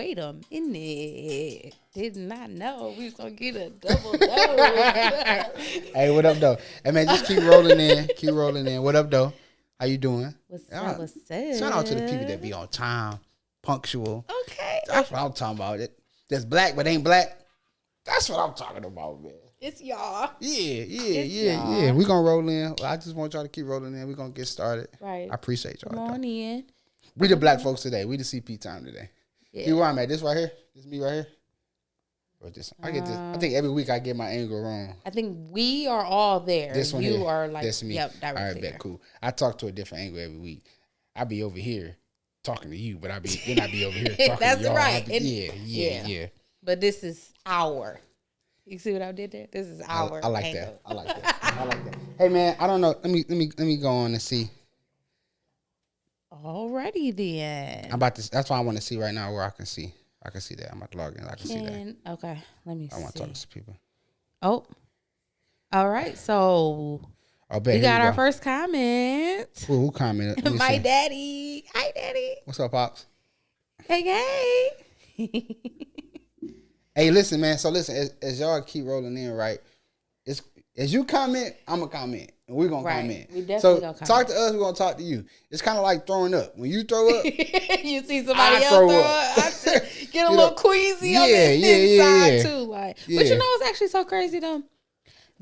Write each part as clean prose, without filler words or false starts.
wait a minute. Did not know we was going to get a double dose. Hey, what up, though? Hey, man, just keep rolling in. Keep rolling in. What up, though? How you doing? What's up? Shout out to the people that be on time, punctual. Okay. That's what I'm talking about. It that's black but ain't black. That's what I'm talking about, man. It's y'all. Yeah. We gonna roll in. I just want y'all to keep rolling in. We gonna get started. Right. I appreciate y'all. Come on in. We the black folks today. We the CP time today. Yeah. You where I'm at? This right here? This me right here? Or this? I get this. I think every week I get my angle wrong. I think we are all there. This one you here. are like, That's me. Yep, All directly right, there. bet, cool. I talk to a different angle every week. I be over here talking to you, but I be over here talking That's to y'all. right. Yeah. But this is our. You see what I did there? This is our. I like angle. that. I like that. Hey man, I don't know. Let me go on and see. Alrighty then. I'm about to. That's why I want to see right now where I can see. I can see that. I'm about to log in. I can see that. Okay, let me see. I want to talk to some people. Oh, all right. So Bet we got our first comment. Who commented? Let me My see. daddy. Hi, daddy. What's up, pops? Hey. Hey, listen, man. So listen, as y'all keep rolling in, right? It's as you comment, I'm gonna comment, and we're gonna comment. We definitely so gonna comment. talk to us. We're gonna talk to you. It's kind of like throwing up. When you throw up, You see somebody I else throw throw up. up. I get a little queasy on the inside too. Like, but you know what's actually so crazy though?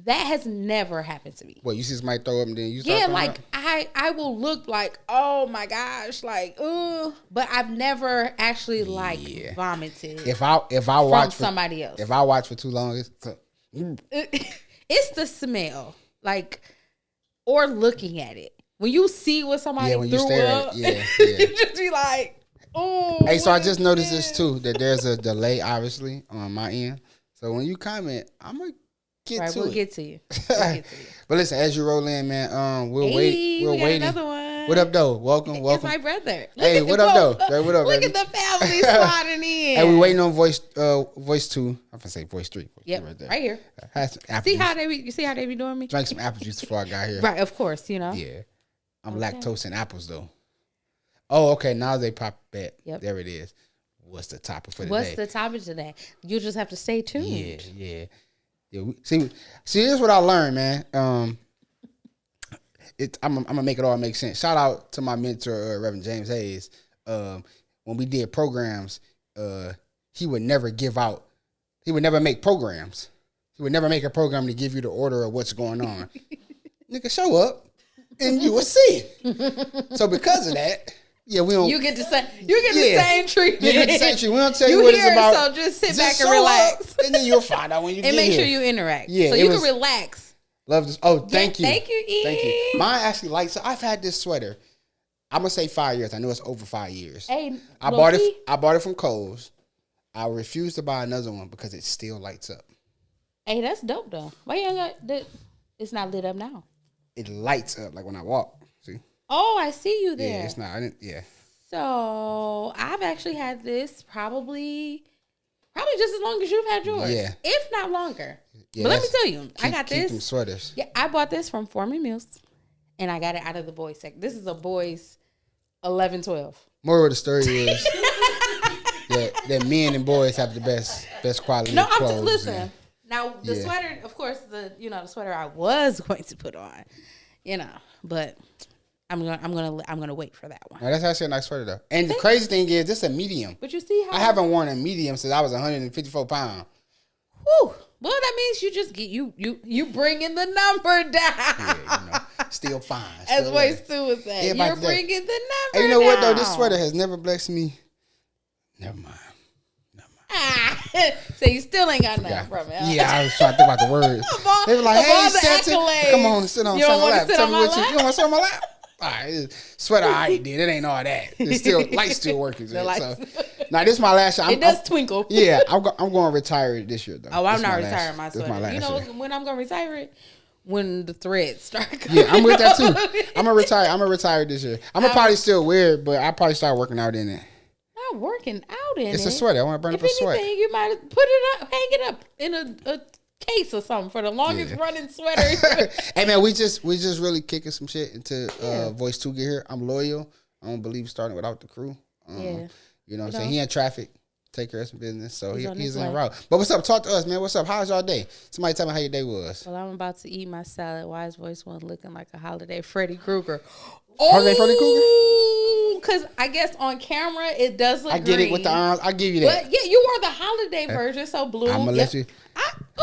That has never happened to me. What, you see somebody throw up and then you start throwing like up? I will look like, oh my gosh, like, but I've never actually like vomited. If I watch from somebody else, if I watch for too long, it's the smell, like, or looking at it. When you see what somebody when you threw stare up, at it, you just be like, oh. Hey, so I just noticed this too, that there's a delay obviously on my end. So when you comment, I'm gonna get to we'll it. get to you. But listen, as you roll in, man, we're Hey, waiting. We're we got waiting. another one. What up, though? Welcome. It's my brother. Hey, what up, though? Hey, what up, Look baby? at the family sliding in. Hey, we waiting on voice 2. I'm gonna say voice 3. Yep, right there. right here. Have some apple See juice. how they be, you see how they be doing me? Drank some apple juice before I got here. Right, of course, you know. Yeah, I'm lactose and apples though. Oh, okay. Now they pop bet. Yep. There it is. What's the topic for today? What's the topic today? You just have to stay tuned. Yeah. See, here's what I learned, man. I'm gonna make it all make sense. Shout out to my mentor, Reverend James Hayes. When we did programs, he would never give out. He would never make programs. He would never make a program to give you the order of what's going on. Nigga, show up, and you will see. So because of that, we don't. You get the same treatment. You get the same treatment. We don't tell you what it's about. So just sit back and show relax, up, and then you'll find out when you and get make here. sure you interact. Yeah, so you can relax. Love this. Oh, thank you. Thank you, E. Thank you. Mine actually lights. So I've had this sweater. I'm gonna say 5 years. I know it's over 5 years. Hey, I bought it from Kohl's. I refuse to buy another one because it still lights up. Hey, that's dope though. Why you ain't got that? It's not lit up now. It lights up like when I walk. See? Oh, I see you there. Yeah, it's not. I didn't. Yeah. So I've actually had this probably just as long as you've had yours. Yeah. If not longer. Yeah, But let me tell you, I got keep this. them sweaters. Yeah, I bought this from Foreman Mills, and I got it out of the boys section. This is a boys 11, 12. Moral of the story is that men and boys have the best quality. No, of clothes. listen. Now the sweater, of course, the sweater I was going to put on, but I'm gonna wait for that one. Now, that's actually a nice sweater though. And the crazy thing is, this is a medium. But you see how I haven't worn a medium since I was 154 pounds. Whew. Well, that means you just get you bringing the number down. Yeah, still fine. As still Voice 2 was saying, you're bringing the number And you know what though? down. This sweater has never blessed me. Never mind. So you still ain't got nothing from it. Huh? Yeah, I was trying to think about the words. They were like, "Hey, Santa, come on, sit on my lap. Tell me what you want to sit on my lap." All right, sweater I did. It ain't all that. It's still lights still working. So. Now this is my last year. It does twinkle. Yeah, I'm going to retire it this year though. Oh, I'm not retiring my sweater. My last you know year. when I'm going to retire it? When the threads start coming. Yeah, I'm with that too. I'm gonna retire this year. I'm gonna probably still wear it, but I probably start working out in it. Not working out in it. It's a sweater. I want to burn up a sweat. If anything, you might put it up, hang it up in a case or something for the longest running sweater. Hey man, we just really kicking some shit into Voice 2 get here. I'm loyal. I don't believe starting without the crew. You know what I'm saying? He in traffic. take care of some business. So He's on he's his en way. route. But what's up? Talk to us, man. What's up? How's y'all day? Somebody tell me how your day was. Well, I'm about to eat my salad. Why is voice one looking like a holiday Freddy Krueger? Holiday Freddy Krueger? Because I guess on camera it does look I get green, it with the arms. I give you that. But yeah, you are the holiday version, so blue. I'm gonna let you.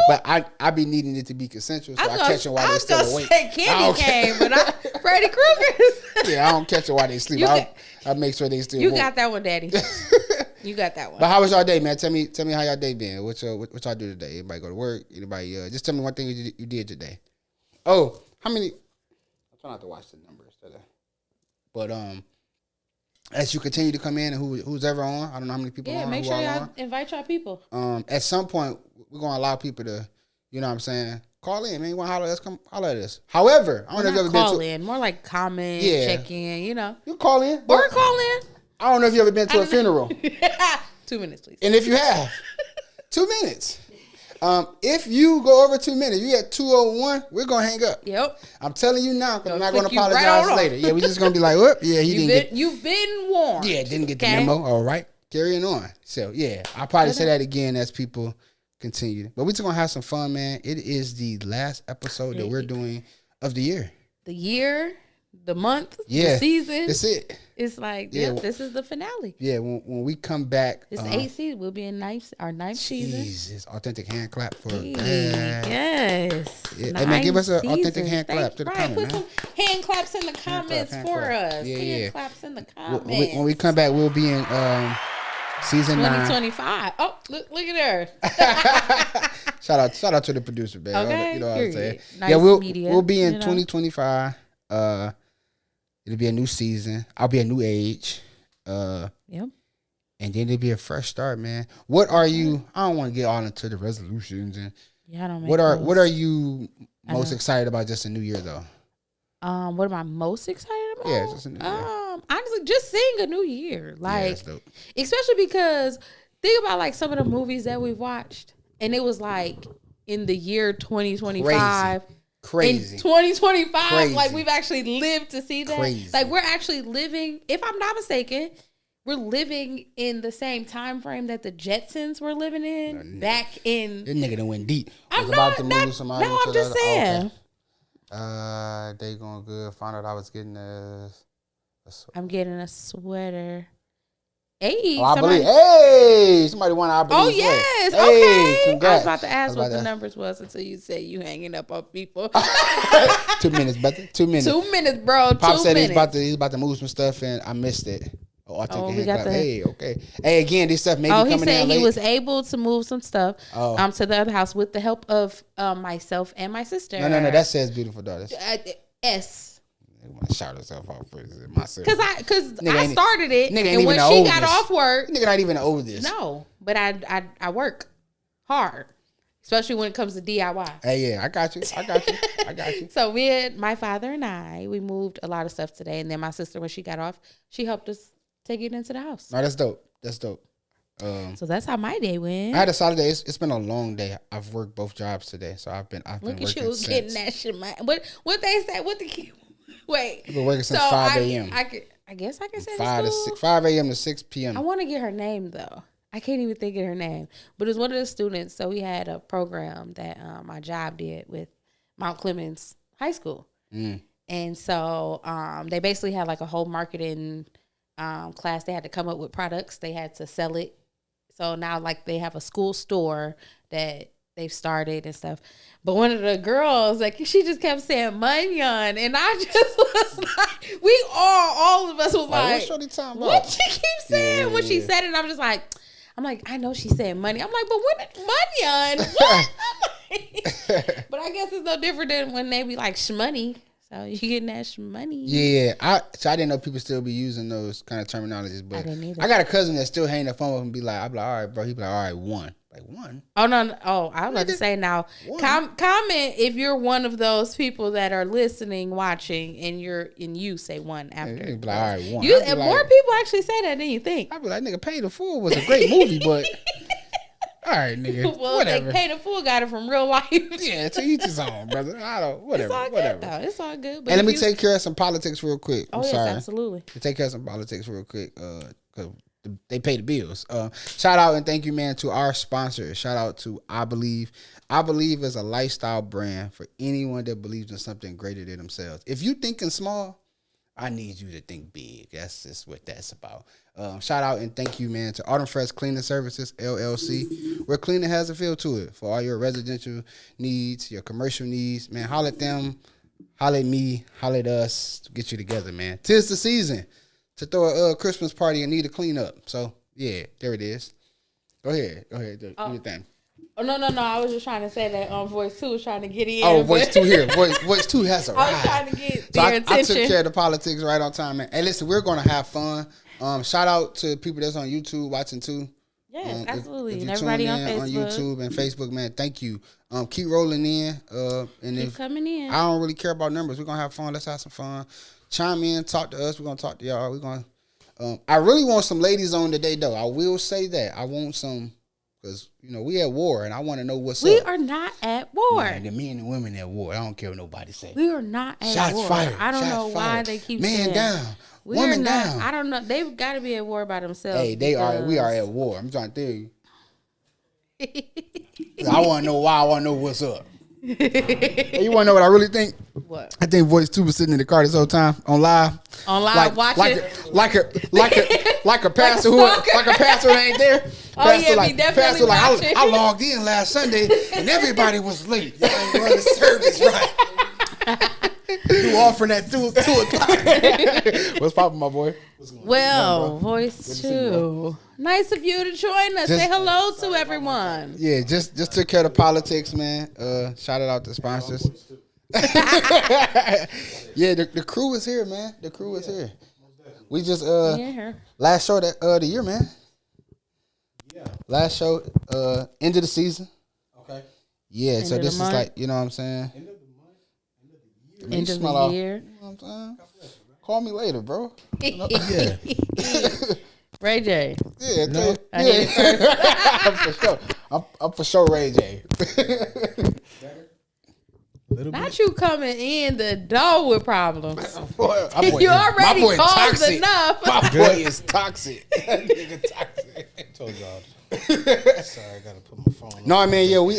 But I be needing it to be consensual, so I catch them while they still awake. I was gonna say candy cane, but Freddy Krueger. Yeah, I don't catch them while they sleep. I make sure they still. You got that one, Daddy. You got that one. But how was y'all day, man? Tell me how y'all day been. What y'all do today? Anybody go to work? Anybody? Just tell me one thing you did today. Oh, how many? I'm trying not to watch the numbers today. But as you continue to come in and who's ever on, I don't know how many people. Yeah, on, make sure y'all invite y'all people. At some point we're gonna allow people to, you know what I'm saying, call in, man. You want to holler at us? Come holler at us. However, I don't know if you ever call been in, more like comment, check in, you know. You call in or call in. I don't know if you ever been to a funeral. 2 minutes, please. And if you have 2 minutes, if you go over 2 minutes, you at 2:01, we're gonna hang up. Yep. I'm telling you now because I'm not gonna right apologize later. Yeah, we're just gonna be like, whoop, yeah, you've been warned. Yeah, didn't get the memo. All right, carrying on. So yeah, I'll probably say that again as people continue. But we're just gonna have some fun, man. It is the last episode that we're doing of the year. The year, the month, the season. That's it. It's like, this is the finale. Yeah, when we come back. It's 8 season. We'll be in our ninth season. Jesus, authentic hand clap for yes. Yeah. Hey, man, give us an authentic hand clap to the comment, Put man. some hand claps in the comments for us. Yeah, hand claps in the comments. When we come back, we'll be in season 2025. Oh, look at her. Shout out to the producer, man. Okay, you know what I'm saying? Nice we'll be in 2025. It'll be a new season. I'll be a new age. Yep. And then it'll be a fresh start, man. What are you? I don't want to get all into the resolutions and I don't. What are you most excited about just a new year though? What am I most excited about? Yeah, just a new year. Honestly, just seeing a new year, like, especially because think about like some of the movies that we've watched, and it was like in the year 2025. Crazy. In 2025, Crazy. Like we've actually lived to see that. Crazy. Like we're actually living, if I'm not mistaken, we're living in the same time frame that the Jetsons were living in back in. This nigga done went deep. I'm just saying. Okay. They going good. Found out I was getting I'm getting a sweater. Hey, somebody won. I believe. Oh yes, hey, okay. Congrats. I was about to ask what the numbers was until you said you hanging up on people. 2 minutes, brother. 2 minutes. 2 minutes, bro. Pop said he's about to move some stuff, and I missed it. Oh, I take a hand clap. Hey, okay. Hey, again, this stuff may be coming in late. He said he was able to move some stuff to the other house with the help of myself and my sister. No. That says beautiful daughters. S. They want to shout herself out for myself. Because I started it, and when she got off work, nigga not even the oldest. No, but I work hard, especially when it comes to DIY. Hey, yeah, I got you. So my father and I, we moved a lot of stuff today, and then my sister, when she got off, she helped us take it into the house. No, that's dope. So that's how my day went. I had a solid day. It's been a long day. I've worked both jobs today, so I've been Look at working you since. Getting that shit. What they say? What the wait? I've been working since 5 a.m. I guess I can say 5 a.m. to 6 p.m. I want to get her name though. I can't even think of her name, but it was one of the students. So we had a program that my job did with Mount Clemens High School, and so they basically had like a whole marketing class. They had to come up with products. They had to sell it. So now like they have a school store that they've started and stuff. But one of the girls, like, she just kept saying Munyon, and I just was like, all of us was like, what she keeps saying? When she said it, I'm like, I know she said money. I'm like, but when Munyon? What? But I guess it's no different than when they be like shmoney. So you getting that shmoney? Yeah, I didn't know people still be using those kind of terminologies, but I didn't either. I got a cousin that still hang the phone up and be like, I'm like, all right, bro. He be like, all right, one. Like one. Oh no! Oh, I was about to say now. Comment if you're one of those people that are listening, watching, and you say one after. Yeah, be like, all right, one. More people actually say that than you think. I'd be like, nigga, Pay the Fool was a great movie, but all right, nigga. Well, whatever. Pay the Fool got it from real life. Yeah, to each his own, brother. Whatever. It's all good though. It's all good. But and let me take care of some politics real quick. I'm sorry. Absolutely. Take care of some politics real quick. Cause they pay the bills. Shout out and thank you, man, to our sponsors. Shout out to I Believe. I Believe is a lifestyle brand for anyone that believes in something greater than themselves. If you thinking small, I need you to think big. That's just what that's about. Shout out and thank you, man, to Autumn Fresh Cleaning Services, LLC, where cleaning has a feel to it. For all your residential needs, your commercial needs, man, holler at them, holler at me, holler at us to get you together, man. 'Tis the season to throw a Christmas party and need a cleanup. So, yeah, there it is. Go ahead. Do your thing. Oh, no. I was just trying to say that Voice 2 was trying to get in. Oh, Voice 2 here. Voice 2 has arrived. I was trying to get So their I attention. took care of the politics right on time, man. Hey, listen, we're going to have fun. Shout out to people that's on YouTube watching too. Yes, absolutely. If and you everybody tune on in Facebook. YouTube and Facebook, man, thank you. Keep rolling in. And Keep if coming in. I don't really care about numbers, we're gonna have fun. Let's have some fun. Chime in, talk to us. We're gonna talk to y'all. We're gonna. I really want some ladies on today, though. I will say that I want some because we at war, and I want to know what's We up. are not at war. Man, the men and women at war. I don't care what nobody say. We are not at Shots war. fired. I don't Shots know why fired. they keep Man saying down. We Woman are not. down. I don't know. They've got to be at war by themselves. Hey, they are. We are at war. I'm trying to tell you. I want to know why. I want to know what's up. Hey, you want to know what I really think? What? I think Voice 2 was sitting in the car this whole time on live. On live, watching. Like a pastor stalker. like a pastor that ain't there. Oh, yeah, like, be definitely pastor like watching. I logged in last Sunday and everybody was late. Y'all ain't run the service right. You offering at 2 o'clock. What's poppin', my boy? Well, Voice 2. Nice of you to join us. Say hello to everyone. Yeah, just took care of the politics, man. Shout out to sponsors. Yeah, the crew is here, man. The crew is here. We just Yeah. last show that the year, man. Yeah. Last show, end of the season. Okay. Yeah, End so of the this is month. like, you know what I'm saying? End of the month. End of the year. Man, you End of smell the off- year. You know what I'm saying? Call me later, bro. Yeah. Ray J. Yeah, No. I hit it I'm for sure. I'm for sure Ray J. Little Not bit. you coming in the door with problems. Boy, my boy You is- already my boy caused toxic. enough. My boy is toxic. That nigga toxic. Told y'all. Sorry, I gotta put my phone on. No, I mean, yeah, we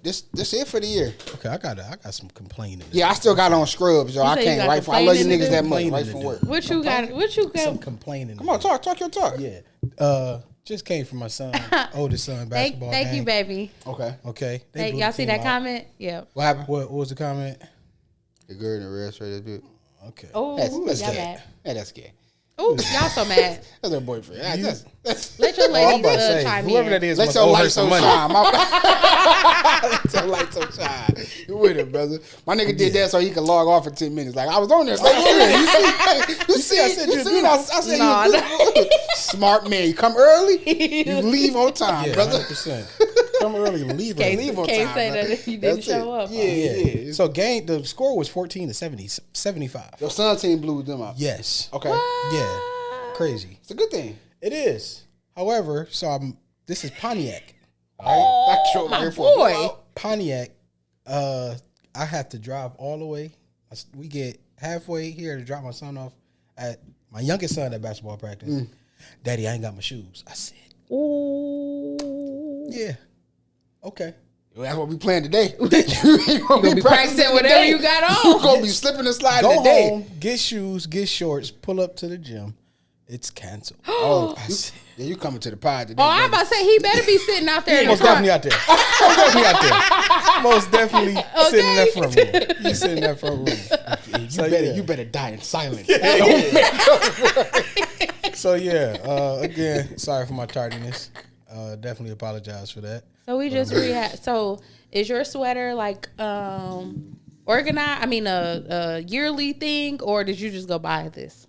this it for the year. Okay, I got some complaining. Yeah, I still got on scrubs, yo. You I say you can't got right from. I love you complaining to niggas do? that much. Complaining Right to from do. work. What you got? What you some got? complaining. Come on, talk your talk. Yeah. Just came from my son, oldest son basketball Thank you, game. baby. Okay. Okay. They Hey, blew y'all the see team that out. comment? Yeah. What happened? What was the comment? The girl in the red shirt. Dude. Okay. Oh, That's y'all gay. mad. Yeah, that's gay. Oh, y'all so mad. That's her boyfriend. That's Let your I'm ladies about to say, chime whoever in. that is let must your owe her light so some money. shine. Let your light so shine. You with it, brother? My nigga did that so he could log off for 10 minutes. Like I was on there. Like, you see, I said you good. I said No, you good. Smart man. You come early, you leave on time, Yeah, brother. 100%. Come early, leave Can't, early. leave on can't time, say bro. that if you didn't That's show it. up. Yeah. So the score was 14-75. Your son team blew them out. Yes. Okay. Yeah. Crazy. It's a good thing. It is. However, this is Pontiac. Oh, my boy. Pontiac, I have to drive all the way. We get halfway here to drop my son off at my youngest son at basketball practice. Daddy, I ain't got my shoes. I said, Ooh. yeah. Okay. Well, that's what we playing today. you Gonna be practicing whatever you got on. You gonna be slipping and sliding Go today. home, get shoes, get shorts, pull up to the gym. It's canceled. Oh, I said, yeah, you coming to the pod today? Oh, I'm brother. about to say he better be sitting out there in the most front. definitely out there. Most definitely out there. Most definitely sitting in that front room. He's sitting in that front room. So, yeah. You better die in silence. So yeah, again, sorry for my tardiness. Definitely apologize for that. So we just So is your sweater like organized? I mean, a yearly thing, or did you just go buy this?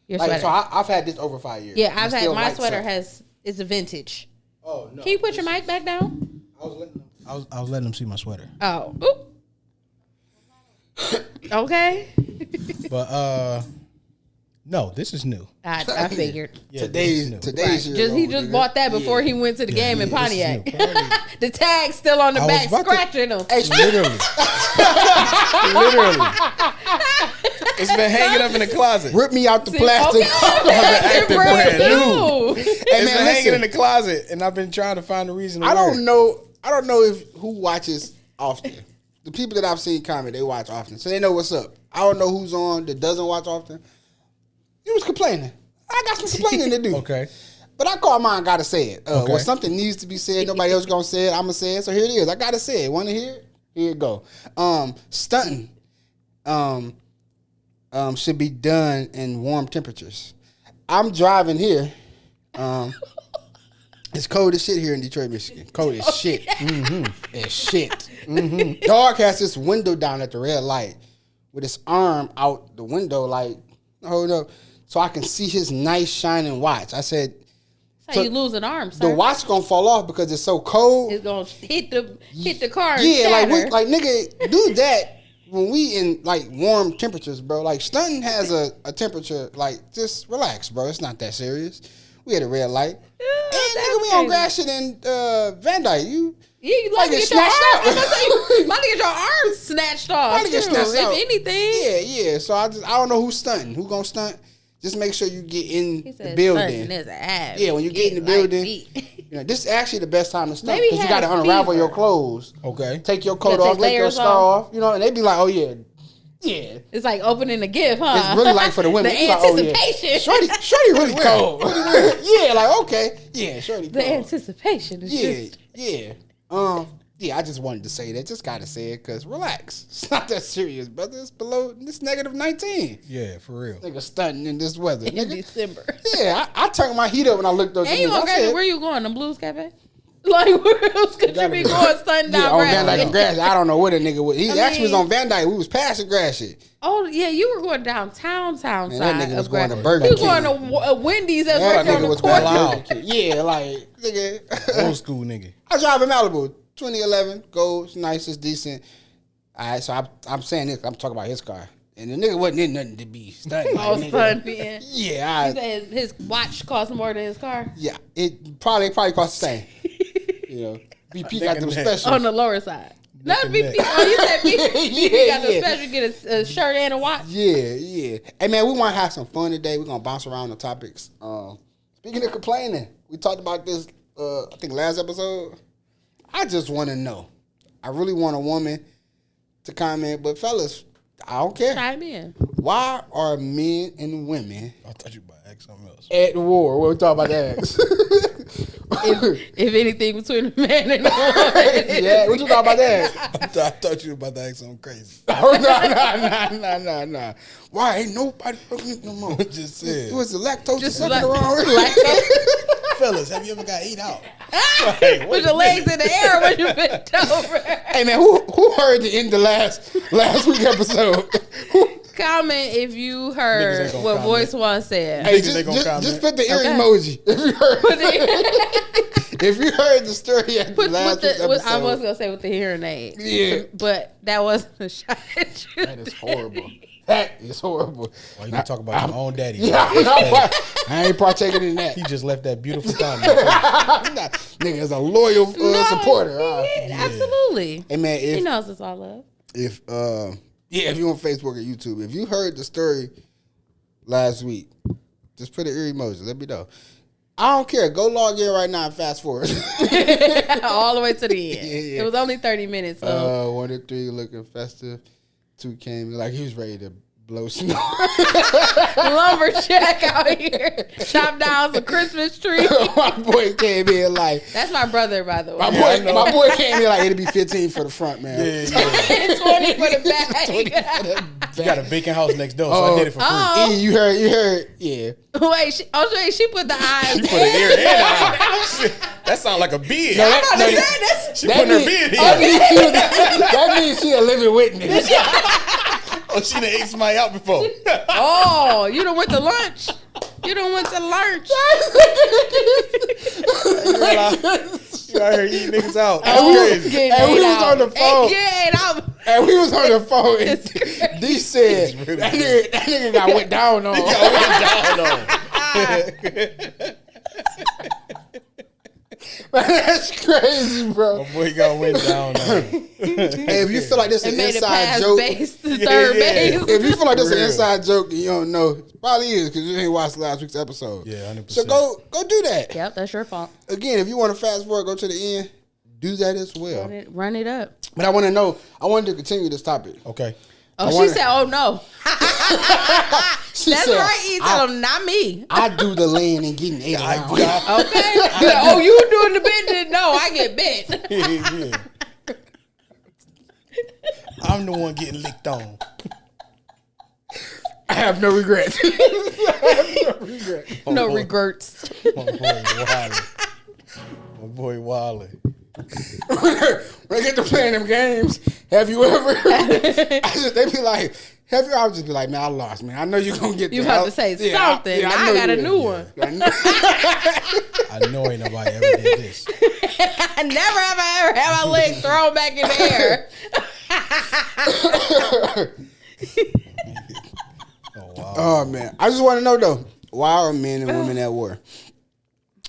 Your Like, sweater. so I've had this over 5 years. Yeah, It I've had still my lights sweater up. is a vintage. Oh no! Can you put your mic back down? I was letting them see my sweater. Oh, oop. Okay. But No, this is new. I figured. Yeah, this is new. Today's year Just he old, just nigga. bought that before he went to the game in this is Pontiac. new. Probably- The tag's still on the I was back, about to- scratching him. Hey, Literally. Literally. It's been hanging up in the closet. rip me out the See, plastic. okay. active Brand brand new. Hey, It's man, been hanging listen. in the closet, and I've been trying to find a reason to I wear don't it. know. I don't know if who watches often. The people that I've seen comment, they watch often, so they know what's up. I don't know who's on that doesn't watch often. You was complaining. I got some complaining to do. Okay. But I call mine. Gotta say it. Okay. When something needs to be said, nobody else gonna say it. I'm gonna say it. So here it is. I gotta say it. Want to hear it? Here it go. Stunting. Should be done in warm temperatures. I'm driving here. It's cold as shit here in Detroit, Michigan. Cold as shit. It's shit. Dog has this window down at the red light with his arm out the window, like, hold up, so I can see his nice shining watch. I said, That's how you lose an arm, sir. the watch gonna fall off because it's so cold. It's gonna hit the car. And Yeah, shatter. like nigga, do that when we in like warm temperatures, bro. Like stunting has a temperature. Like just relax, bro. It's not that serious. We had a red light. And nigga, we on crazy. grass shit in Van Dyke. You You Might like to get get your snatched arm. out. Might get your arm snatched off. Might get too, snatched out. If anything. Yeah. So I don't know who's stunting. Who gonna stunt? Just make sure you get in He the said building. stunting is an app. Yeah, when you get in the Like building, feet. you know, this is actually the best time to stunt Maybe he because you got to has unravel fever. your clothes. Okay. Take your coat gotta off, take take your layers scarf off. off, you know, and they be like, oh yeah. Yeah. It's like opening a gift, huh? It's really like for the women. The It's like, oh, yeah. anticipation. Shorty really cold. Yeah, like okay. Yeah, Shorty The cold. anticipation is Yeah, just. yeah. Yeah, I just wanted to say that. Just gotta say it because relax. It's not that serious, brother. It's below this negative 19. Yeah, for real. Nigga stunting in this weather. In Nigga. December. Yeah, I turned my heat up when I looked up. And the you news. on I said, where you going? The Blues Cafe? Like where else could you be going stunting yeah, down on grass? Van Dyke and Grass. I don't know where the nigga was. He I actually was mean- on Van Dyke. We was passing grass shit. Oh yeah, you were going downtown Man, that side. nigga was of going Grass. to Burger You was King. going to Wendy's. That's That right there on nigga the was corner. going to Wow. Burger King. Yeah, like nigga. Old school nigga. I was driving Malibu, 2011. Gold, it's nice, it's decent. All right, so I'm saying this. I'm talking about his car, and the nigga wasn't in nothing to be stunting. Oh, Like, nigga. stunting. Yeah, He said his watch cost more than his car. yeah. It probably cost the same. You know, BP got them and neck. specials. On the lower side. Not and BP. neck. Oh, you said BP got the Yeah. special. Get a shirt and a watch. Yeah. Hey man, we want to have some fun today. We're gonna bounce around the topics. Speaking of complaining, we talked about this. I think last episode. I just want to know. I really want a woman to comment, but fellas, I don't care. Chime in. Why are men and women I thought you were about to ask something else. at war? What we talking about that? If anything between a man and a woman. Yeah, what you talking about that? I thought you were about to ask something crazy. Oh, no. Why ain't nobody fucking no more? Just said. It was the lactose Just sucking like- around. Fellas, have you ever got ate out? With your legs in the air when you bent over. Hey man, who heard the end of last week episode? Comment if you Niggas heard ain't gonna what comment. Voice One said. Hey, Niggas ain't gonna comment. just put the ear Okay. emoji. If you heard the story at Put, last with week's the, episode, with, I was gonna say with the hearing aid. Yeah. But that wasn't a shot at you. that is horrible. That is horrible. Why you talk about your own daddy? Yeah, I ain't partaking in that. He just left that beautiful comment. Nigga is a loyal supporter. he did, absolutely. Hey man, He if knows it's all love. if you on Facebook or YouTube, if you heard the story last week, just put an ear emoji. Let me know. I don't care. Go log in right now and fast forward. All the way to the end. Yeah. It was only 30 minutes. So. 1 and 3 looking festive. 2 came like he was ready to blow snow. Lumberjack out here. Chop down some Christmas tree. My boy came in like That's my brother, by the way. my boy came in like it'll be 15 for the front, man. Yeah. 20 for the back. You got a vacant house next door, so I did it for free. Oh. E, you heard, yeah. Wait, she put the eyes. She put an ear in eye. That sounds like a beard. No, that- no, She putting her beard in. that means she a living witness. Oh, she done ate somebody out before. Oh, you done went to lunch. You done went to lunch. You out here eating niggas out. And we- That's crazy. Getting and we ate was out. on the phone. Getting ate out. And we was on the phone, and D said that nigga got went down on. Man, that's crazy, bro. My boy got went down on. Hey, if you feel like this is It an made it inside past joke, base to third base. if you feel like this is an Real. inside joke and you don't know, it probably is because you ain't watched last week's episode. Yeah, 100%. So go do that. Yep, that's your fault. Again, if you want to fast forward, go to the end, do that as well. Run it up. But I want to know, I wanted to continue this topic. Okay. Oh, I she wanna- said, "Oh no." She That's said, right. You tell him, not me. I do the laying and getting ate around. Okay. Oh, you doing the bit? No, I get bit. Yeah. I'm the one getting licked on. I have no regrets. No regrets. My boy Wally. My boy Wally. When I get to playing them games, have you ever? They be like, have you? I'll just be like, man, I lost, man. I know you're gonna get. You the have help. to say Yeah, something. yeah, I know got a you new is. one. I know. I know ain't nobody ever did this. Never have I ever had my leg thrown back in the air. Oh wow. Oh man, I just want to know though, why are men and women at war?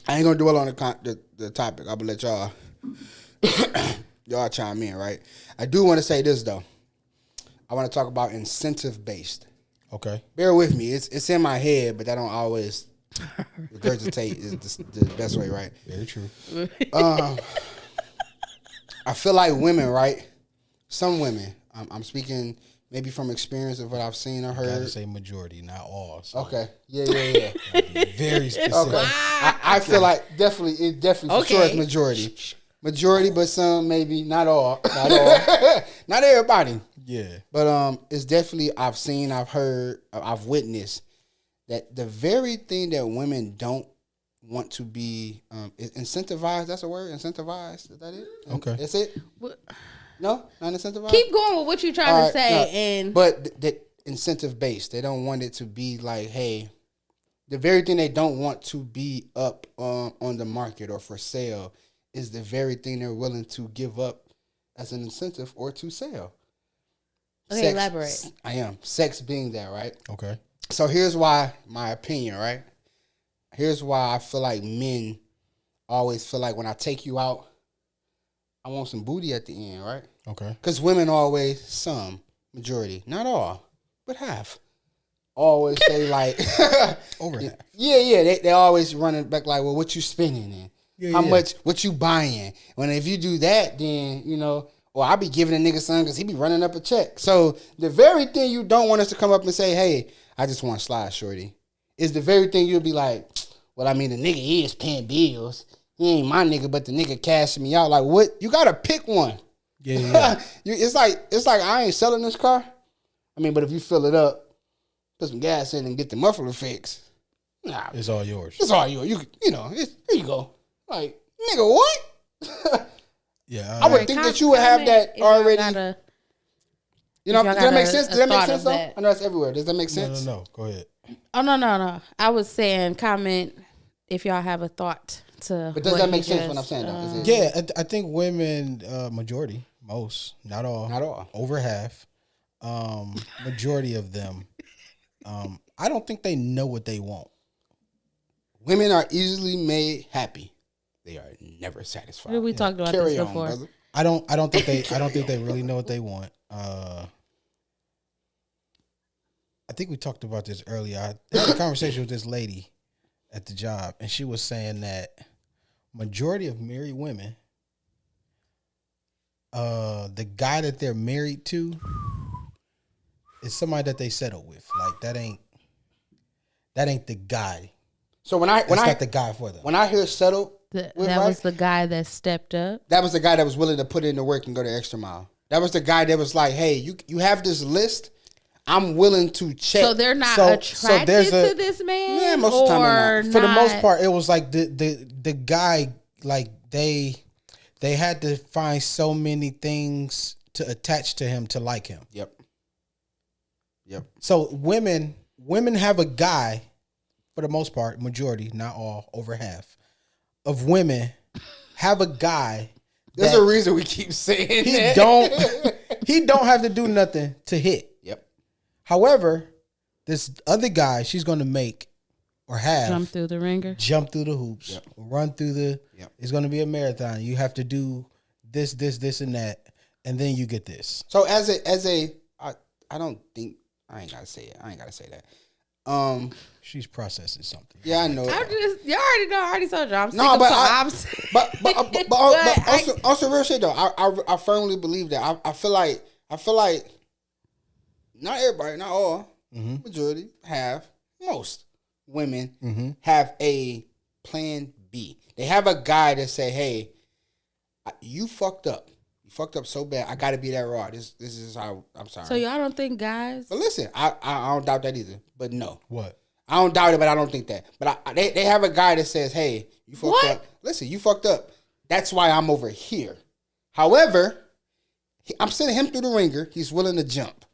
I ain't gonna dwell on the topic. I'm gonna let y'all chime in, right? I do want to say this though. I want to talk about incentive based. Okay. Bear with me. It's in my head, but I don't always regurgitate is the best way, right? Very true. I feel like women, right? Some women. I'm speaking maybe from experience of what I've seen or Gotta heard. say majority, not all. So Okay. Yeah. very specific. Okay. I feel like it definitely for sure it's majority. Majority, but some maybe not all. Not all. Not everybody. Yeah. But it's definitely I've seen, I've heard, I've witnessed that the very thing that women don't want to be incentivized. That's a word. Incentivized. Is that it? Okay. That's it. No, not incentivized. Keep going with what you're trying All to right, say, no, and but that incentive based. They don't want it to be like, hey, the very thing they don't want to be up on the market or for sale is the very thing they're willing to give up as an incentive or to sell. Okay, elaborate. I am. Sex being that, right? Okay. So here's why, my opinion, right? Here's why I feel like men always feel like when I take you out, I want some booty at the end, right? Okay. Because women always, some, majority, not all, but half, always say like, Over half. yeah, they always running back like, well, what you spending in? How yeah. much, what you buying? When if you do that, then, you know, or I be giving a nigga something because he be running up a check. So the very thing you don't want us to come up and say, hey, I just want slide shorty, is the very thing you'll be like, well, I mean, the nigga is paying bills. He ain't my nigga, but the nigga cashing me out. Like, what? You gotta pick one. Yeah. It's like I ain't selling this car. I mean, but if you fill it up, put some gas in and get the muffler fixed, nah, It's all yours. it's all yours. You know, here you go. Like, nigga, what? Yeah. I would think that you would have that already. You know, if y'all does that got make a- sense? a Does that make thought sense of though? that. I know it's everywhere. Does that make sense? No. Go ahead. Oh no. I was saying comment if y'all have a thought to. But does what that he make sense when I'm just, saying that? Is it- Yeah, I think women, majority, most, not all. Not all. Over half. Majority of them. I don't think they know what they want. Women are easily made happy. They are never satisfied. We talked about Carry this on, before. brother. I don't think they really know what they want. I think we talked about this earlier. I had a conversation with this lady at the job, and she was saying that majority of married women, the guy that they're married to is somebody that they settle with. Like that ain't the guy. So when I Not the guy for them. when I hear settled, That with, right, was the guy that stepped up. that was the guy that was willing to put in the work and go the extra mile. That was the guy that was like, hey, you have this list. I'm willing to check. So they're not So attracted there's to this man. Yeah, most of the time they're or not. For the most part, it was like the guy, like they had to find so many things to attach to him to like him. Yep. So women have a guy, for the most part, majority, not all, over half of women have a guy. There's that a reason we keep saying he that. don't have to do nothing to hit. Yep. However, this other guy, she's going to make or have Jump through the ringer. jump through the hoops, run through the. It's going to be a marathon. You have to do this, and that, and then you get this. So I don't think I ain't gotta say it. I ain't gotta say that. She's processing something. Yeah, I know. You already know. I already told you. I'm sick No, of but some but also real shit though. I firmly believe that. I feel like not everybody, not all, majority have, most women have a plan B. They have a guy that say, "Hey, you fucked up. You fucked up so bad. I got to be that raw. This is how. I'm sorry." So y'all don't think guys? But listen, I don't doubt that either. But no, What? I don't doubt it, but I don't think that. But they have a guy that says, "Hey, you fucked up. Listen, you fucked up. That's why I'm over here." However, I'm sending him through the ringer. He's willing to jump.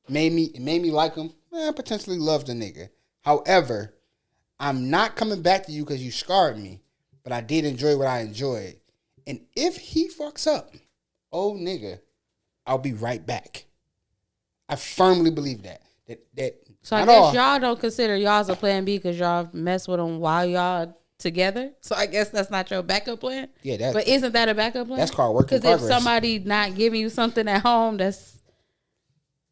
Made me like him. Potentially love the nigga. However, I'm not coming back to you because you scarred me. But I did enjoy what I enjoyed. And if he fucks up, oh nigga, I'll be right back. I firmly believe that. So I guess y'all don't consider y'all's a plan B because y'all mess with them while y'all together. So I guess that's not your backup plan. Yeah, but isn't that a backup plan? That's called work in Because progress. if somebody not giving you something at home, that's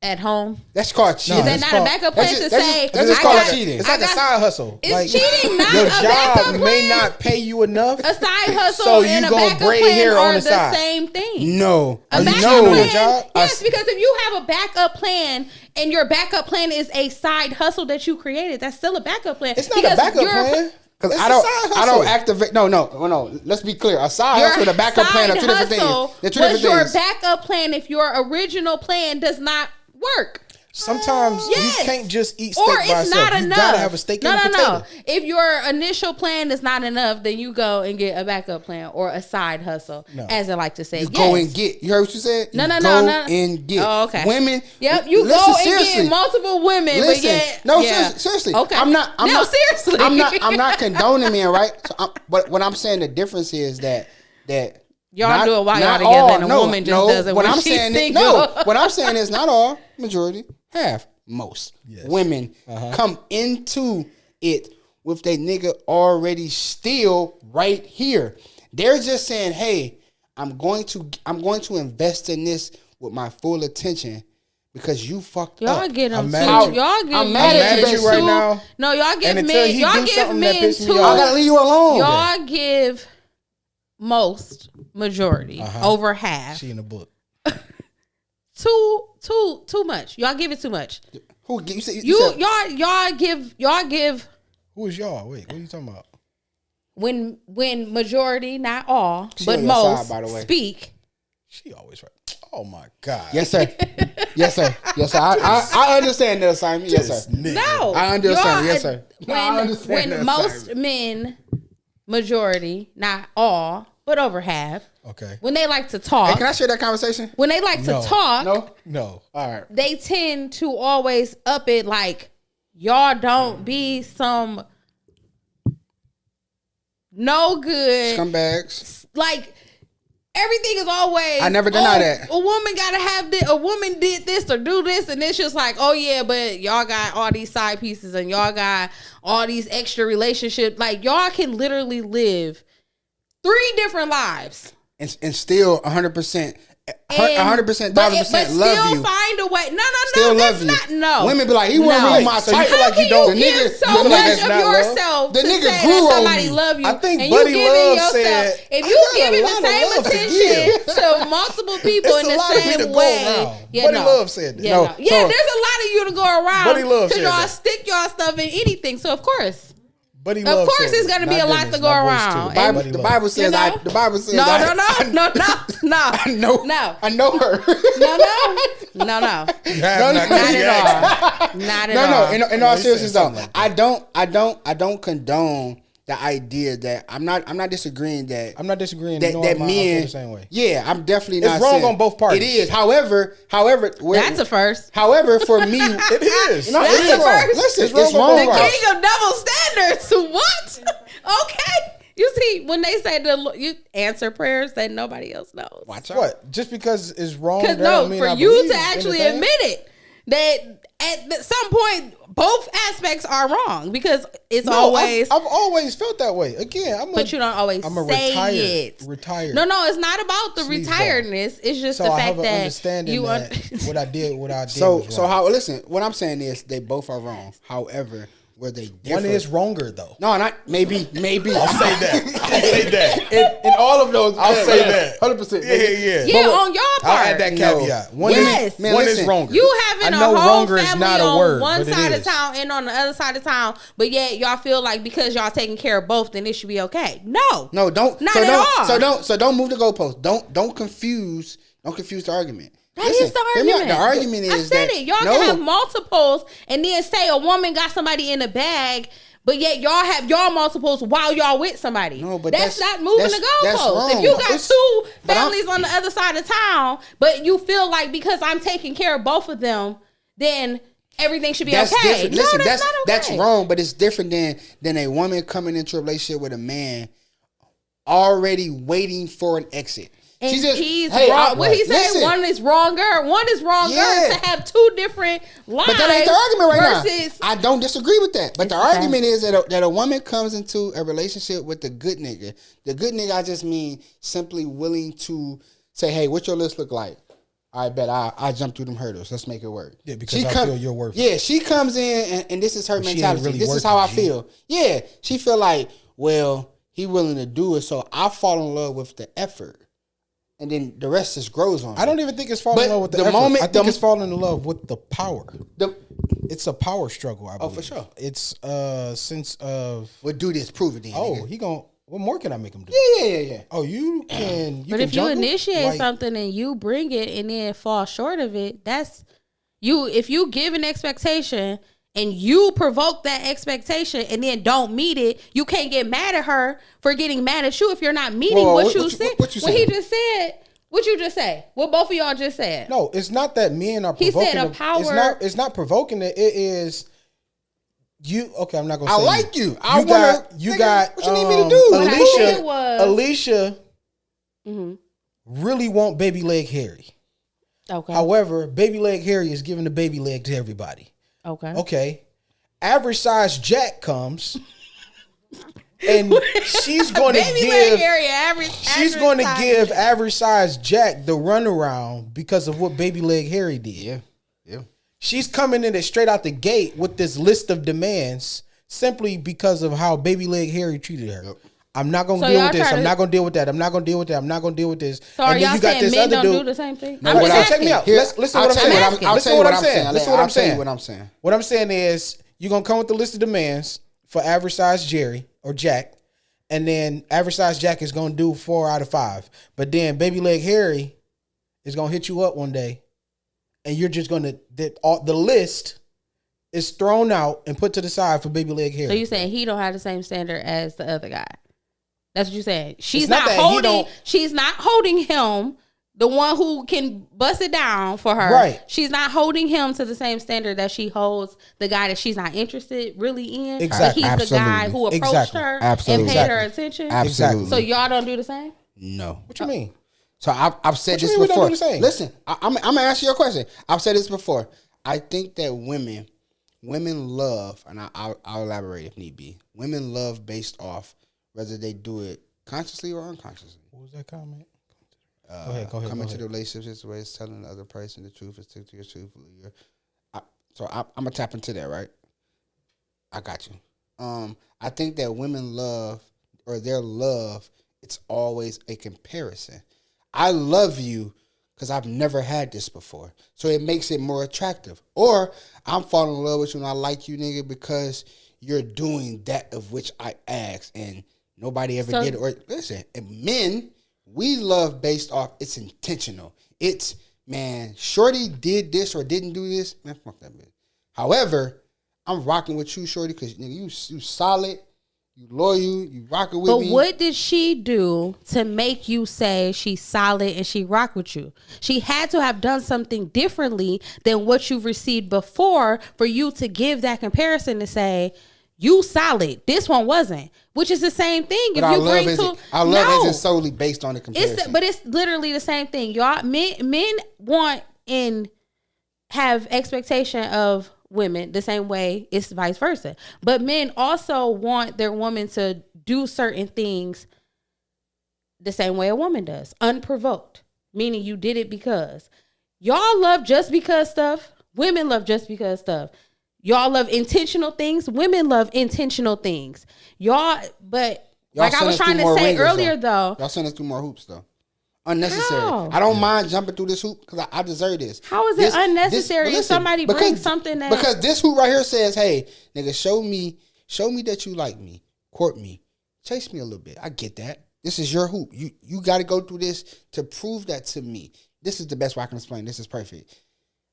at home. That's called cheating. Is that not a backup plan to say? That's just called cheating. It's like a side hustle. It's like, cheating, not your a backup job plan. may not pay you enough. A side hustle So and you a gonna backup braid plan hair are on the the side. same thing. No. A backup know plan, your job? yes, because if you have a backup plan and your backup plan is a side hustle that you created, that's still a backup plan. It's not Because a backup you're- plan. Because It's I a don't side I don't hustle. activate. No. Let's be clear. A side Your hustle and a backup plan are two different hustle things. They're two was different your things. backup plan if your original plan does not work. Sometimes Yes. you can't just eat steak Or by it's itself. not You enough. gotta have a steak and a potato. No. If your initial plan is not enough, then you go and get a backup plan or a side hustle, as I like to say. You go and get. You heard what you said? No. Go and get. Oh, okay. Women. Yep, you listen, go and seriously. get multiple women, but Listen, yet no, yeah. seriously. Okay, seriously. I'm not condoning men, right? So but what I'm saying, the difference is that Y'all do it while y'all together, and a woman just does it What when I'm she's saying single. what I'm saying is not all, majority, half, most women come into it with their nigga already still right here. They're just saying, "Hey, I'm going to invest in this with my full attention because you fucked Y'all up." get them I'm too. mad at you. Y'all give I'm mad at men you too. right now. No, y'all give And until men. he Y'all do give something that men piss me too. I gotta leave you alone. Y'all give most majority over half She in the book. too much. Y'all give it too much. Who you said? Y'all give Who is y'all? Wait, what are you talking about? when majority, not all, She but on your side, most by the way. speak. She always right. Oh my God. Yes, sir. Yes, sir. Yes, sir. I understand the assignment. Yes, sir. No, I understand. Yes, sir. When, I understand when the most assignment. men, majority, not all, but over half, Okay. when they like to talk, Hey, can I share that conversation? when they like No. to talk, No. All right. they tend to always up it like y'all don't be some no good Scumbags. like everything is always I never deny that. a woman gotta have this, a woman did this or do this, and it's just like, oh yeah, but y'all got all these side pieces and y'all got all these extra relationships. Like y'all can literally live 3 different lives And still 100%, 100%, 1,000% but love still you. find a way. No, Still that's love you. not, no. Women be like, he wasn't No. really my So you type. feel like How you don't- can you The give nigga- so the much nigga- of not love. yourself The to nigga say grew that on somebody me. love you, I think and Buddy you giving Love yourself, said, if "I you got a giving lot the of same love to attention give." to multiple people It's in a the lot of me to same go way, around. Buddy Love said that. Yeah, No, no. Yeah, so- there's a lot of you to go around. Buddy Love because said y'all that. stick y'all stuff in anything. So of course. Buddy Of Love course said it's that. gonna be Not a lot Dennis, to go my voice around. too. And- Buddy The Love. Bible says, You know? the Bible says, No. I No. know her. No. You have No, not no, Not yet. at all. Not at all. In all he said seriousness though, something like that. I don't condone the idea that I'm not disagreeing that I'm not disagreeing. that, No, that I feel men the same way. Yeah, I'm definitely It's not wrong saying- on both parties. It is. However, That's a first. however, for me, It is. No, That's it the is. first. Listen, It's wrong it's on wrong. both The parties. king of double standards. What? Okay. You see, when they say you answer prayers that nobody else knows. Watch out. What? Just because it's wrong? Because that don't no, mean for I you believe to in actually the thing? admit it. that at some point both aspects are wrong because it's always. I've always felt that way. Again, but you don't always say retired. No, it's not about the retiredness. It's just the fact that you what I did. So how? Listen, what I'm saying is they both are wrong. However, where they differ. One is wronger though. No, not maybe. I'll say that. In all of those, I'll say that. 100%. Yeah, on your part. I'll add that caveat. One is wronger. You having a whole family on one side of is. town and on the other side of town, but yet y'all feel like because y'all taking care of both, then it should be okay. No, don't. Not at all. So don't move the goalpost. Don't confuse the argument. Is the argument. The argument is I said that it. Y'all can have multiples and then say a woman got somebody in the bag, but yet y'all have y'all multiples while y'all with somebody. No, but that's not moving the goalposts. If you got two families on the other side of town, but you feel like because I'm taking care of both of them, then everything should be okay. Different. Listen, no, that's not okay. That's wrong, but it's different than a woman coming into a relationship with a man already waiting for an exit. And he's wrong. What he said, one is wronger. To have two different lives. But that ain't the argument right now. I don't disagree with that. But the argument is that a woman comes into a relationship with the good nigga. The good nigga, I just mean simply willing to say, hey, what your list look like? I bet I jump through them hurdles. Let's make it work. Yeah, because I feel you're worth it. Yeah, she comes in and this is her mentality. Really this is how I feel. Yeah, she feel like, well, he willing to do it, so I fall in love with the effort. And then the rest just grows on. I don't even think it's falling in love with the effort. I think it's falling in love with the power. It's a power struggle, I believe. Oh, for sure. It's a sense of... Well, do this, prove it then. Oh, he gon'... What more can I make him do? Yeah. Oh, you can... But if you initiate something and you bring it and then fall short of it, that's... If you give an expectation... and you provoke that expectation and then don't meet it, you can't get mad at her for getting mad at you if you're not meeting what you said. What he just said, what you just say? What both of y'all just said? No, it's not that men are provoking. He said a power. It's not provoking it. It is you. Okay, I'm not gonna say. I like you. You got. What you need me to do? Alicia really want baby leg Harry. Okay. However, baby leg Harry is giving the baby leg to everybody. Okay. Average size Jack comes, and she's going to give average size Jack the runaround because of what baby leg Harry did. Yeah. She's coming in it straight out the gate with this list of demands simply because of how baby leg Harry treated her. Yep. I'm not gonna deal with this. I'm not gonna deal with that. I'm not gonna deal with that. I'm not gonna deal with this. So and then you got this men other dude. Do the same thing? No, check me out. Listen what I'm saying. What I'm saying is you're gonna come with the list of demands for average size Jerry or Jack, and then average size Jack is gonna do 4 out of 5. But then baby leg Harry is gonna hit you up one day, and you're just gonna the list is thrown out and put to the side for baby leg Harry. So you saying he don't have the same standard as the other guy? That's what you're saying. She's not holding him, the one who can bust it down for her. Right. She's not holding him to the same standard that she holds the guy that she's not interested really in. Exactly. But he's the guy who approached her and paid her attention. Absolutely. So y'all don't do the same? No. What you mean? So I've said this before. Listen, I'm gonna ask you a question. I've said this before. I think that women love, and I'll elaborate if need be. Women love based off whether they do it consciously or unconsciously. What was that comment? Go ahead. Coming to the relationship is the way it's telling the other person the truth, is stick to your truth. So I'm gonna tap into that, right? I got you. I think that women love, or their love, it's always a comparison. I love you because I've never had this before, so it makes it more attractive. Or I'm falling in love with you and I like you, nigga, because you're doing that of which I asked and nobody ever did. Or listen, men, we love based off, it's intentional. It's, man, shorty did this or didn't do this. Man, fuck that bitch. However, I'm rocking with you, shorty, because you solid, you loyal, you rocking with me. But what did she do to make you say she's solid and she rock with you? She had to have done something differently than what you've received before for you to give that comparison to say, you solid. This one wasn't, which is the same thing. But our love isn't solely based on the comparison. But it's literally the same thing. Y'all, men want in have expectation of women the same way it's vice versa. But men also want their woman to do certain things the same way a woman does, unprovoked, meaning you did it because. Y'all love just because stuff. Women love just because stuff. Y'all love intentional things. Women love intentional things. But like I was trying to say earlier, though. Y'all send us through more hoops, though. Unnecessary. How? I don't mind jumping through this hoop because I deserve this. How is it unnecessary if somebody brings something that... Because this hoop right here says, hey, nigga, show me that you like me. Court me. Chase me a little bit. I get that. This is your hoop. You got to go through this to prove that to me. This is the best way I can explain. This is perfect.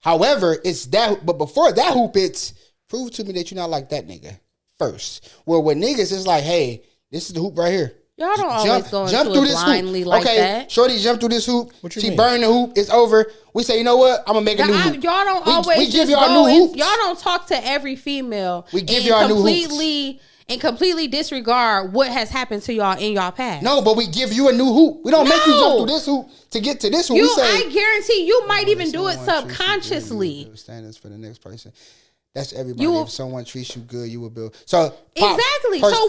However, it's that, but before that hoop, it's prove to me that you're not like that nigga first. Well, with niggas, it's like, hey, this is the hoop right here. Y'all don't always go into it blindly like that. Shorty jump through this hoop. She burn the hoop. It's over. We say, you know what? I'm gonna make a new hoop. Y'all don't always. We give y'all new hoops. Y'all don't talk to every female. We give y'all new hoops. And completely disregard what has happened to y'all in y'all past. No, but we give you a new hoop. We don't make you jump through this hoop to get to this hoop. I guarantee you might even do it subconsciously. Standards for the next person. That's everybody. If someone treats you good, you will build. So exactly. So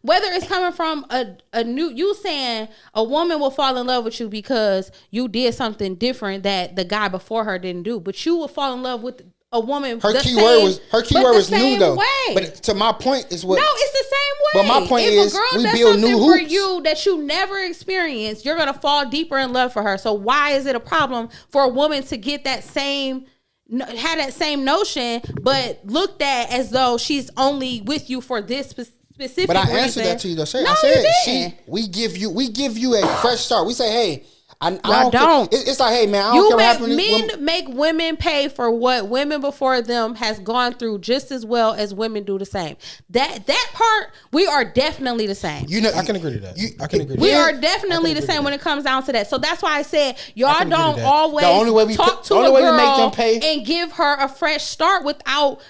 whether it's coming from a new, you saying a woman will fall in love with you because you did something different that the guy before her didn't do, but you will fall in love with a woman. Her keyword was new though. But to my point is what. No, it's the same way. But my point is, we build new hoops for you that you never experienced. You're gonna fall deeper in love for her. So why is it a problem for a woman to get that same? Had that same notion, but looked at as though she's only with you for this specific But I reason. answered that to you though. I said we give you a fresh start. We say, hey, I don't. It's like, hey man, I don't care what happened. Men make women pay for what women before them has gone through just as well as women do the same. That part, we are definitely the same. You know, I can agree to that. I can agree. We are definitely the same when it comes down to that. So that's why I said y'all don't always talk to a girl and give her a fresh start without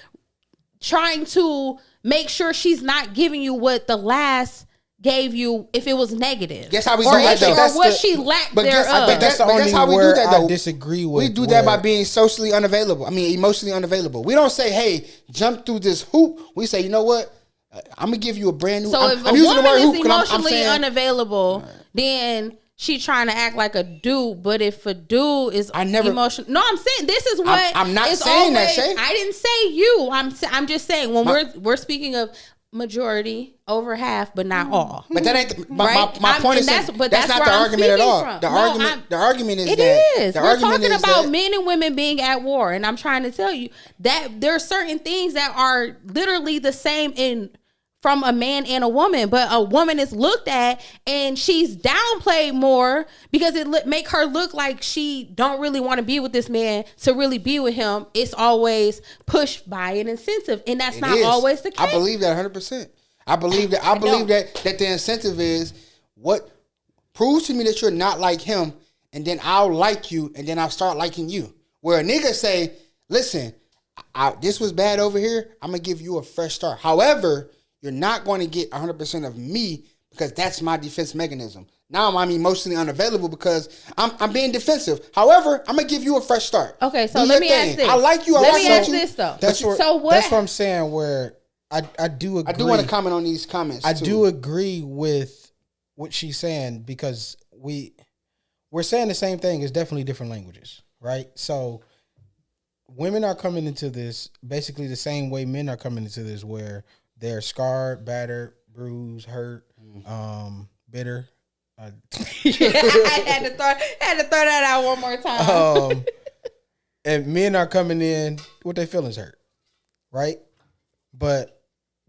trying to make sure she's not giving you what the last gave you if it was negative. Guess how we do that though? Or what she lacked thereof. That's the only how we do that though. I disagree with. We do that by being socially unavailable. I mean, emotionally unavailable. We don't say, "Hey, jump through this hoop." We say, "You know what? I'm gonna give you a brand new." So if a woman is emotionally unavailable, then she trying to act like a dude. But if a dude is emotional, no, I'm saying this is what I'm not saying that, Shay. I didn't say you. I'm just saying when we're speaking of majority, over half, but not all. But that ain't my point. That's not the argument at all. The argument is we're talking about men and women being at war, and I'm trying to tell you that there are certain things that are literally the same from a man and a woman, but a woman is looked at and she's downplayed more because it make her look like she don't really want to be with this man to really be with him. It's always pushed by an incentive, and that's not always the case. I believe that 100%. I believe that the incentive is what proves to me that you're not like him, and then I'll like you, and then I'll start liking you. Where a nigga say, listen, this was bad over here, I'm gonna give you a fresh start. However, you're not going to get 100% of me because that's my defense mechanism. Now I'm emotionally unavailable because I'm being defensive. However, I'm gonna give you a fresh start. Okay, so let me ask this. I like you. Let me ask this though. That's what I'm saying. Where I do agree. I do want to comment on these comments. I do agree with what she's saying because we're saying the same thing. It's definitely different languages, right? So women are coming into this basically the same way men are coming into this, where they're scarred, battered, bruised, hurt, bitter. I had to throw that out one more time. And men are coming in with their feelings hurt, right? But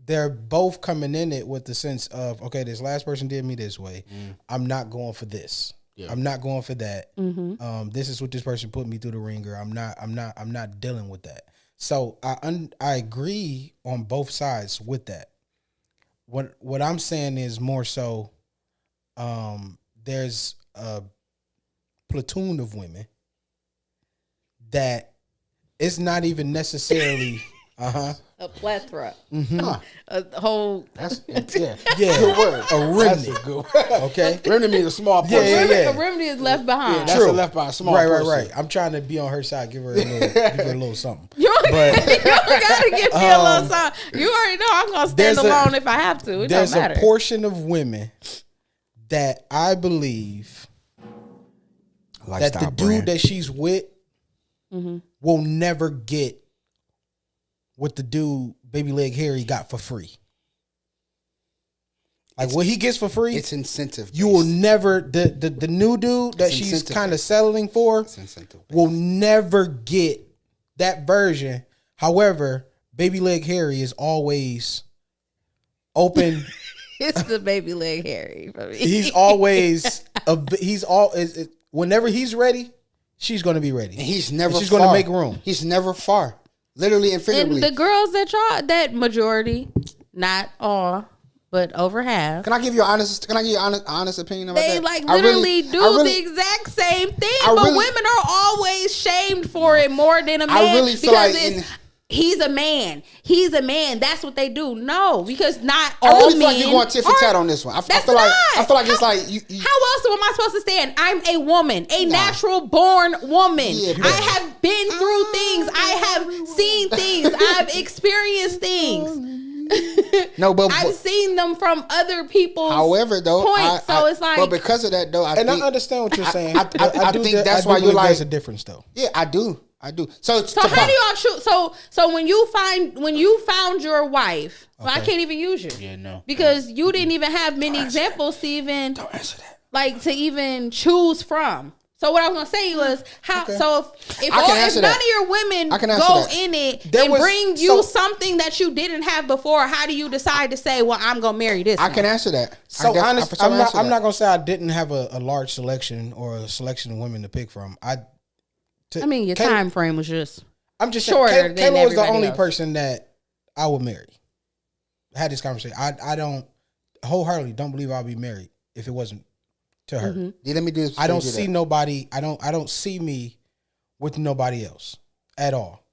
they're both coming in it with the sense of, okay, this last person did me this way. I'm not going for this. Yeah. I'm not going for that. Mm-hmm. This is what this person put me through the ringer. I'm not dealing with that. So I agree on both sides with that. What I'm saying is more so, there's a platoon of women that it's not even necessarily A plethora. A whole. That's Yeah. good word. A remnant. That's a good word. Okay. Remnant means a small portion. Yeah. A remedy is left behind. That's a left behind small portion. Right. I'm trying to be on her side. Give her a little something. You don't gotta give me a little something. You already know I'm gonna stand alone if I have to. It there's don't matter. a portion of women that I believe that the dude that she's with will never get what the dude Baby Leg Harry got for free. Like what he gets for free, it's incentive. You will never the new dude that she's kind of settling for will never get that version. However, Baby Leg Harry is always open. It's the Baby Leg Harry for me. He's always whenever he's ready, she's going to be ready. And he's never. She's going to make room. He's never far. Literally and figuratively. And the girls that majority, not all, but over half. Can I give you an honest opinion about they that? They literally do the exact same thing, but women are always shamed for it more than a man. I really feel like he's a man. He's a man. That's what they do. No, because not all men. I really feel like you're going tit for tat on this one. I feel like it's like you. How else am I supposed to stand? I'm a woman, a natural born woman. Yeah, I have been through things. I have seen things. I've experienced things. No, but I've seen them from other people's. However, though, points. So it's like, but because of that, though, I understand what you're saying. I think that's why you're like, there's a difference, though. Yeah, I do. So how do y'all choose? So when you found your wife, well, I can't even use you. Yeah, no, because you didn't even have many examples to even don't answer that. Like to even choose from. So what I was gonna say was how. Okay. So if none of your women go in it and bring you something that you didn't have before, how do you decide to say, "Well, I'm gonna marry this"? I can answer that. So honestly, I'm not gonna say I didn't have a large selection or a selection of women to pick from. I mean, your time frame was just. I'm just shorter saying, than Kayla was the only else. person that I would marry. I had this conversation. I don't wholeheartedly don't believe I'll be married if it wasn't to her. Mm-hmm. Yeah, let me do this. I don't see nobody. I don't see me with nobody else at all.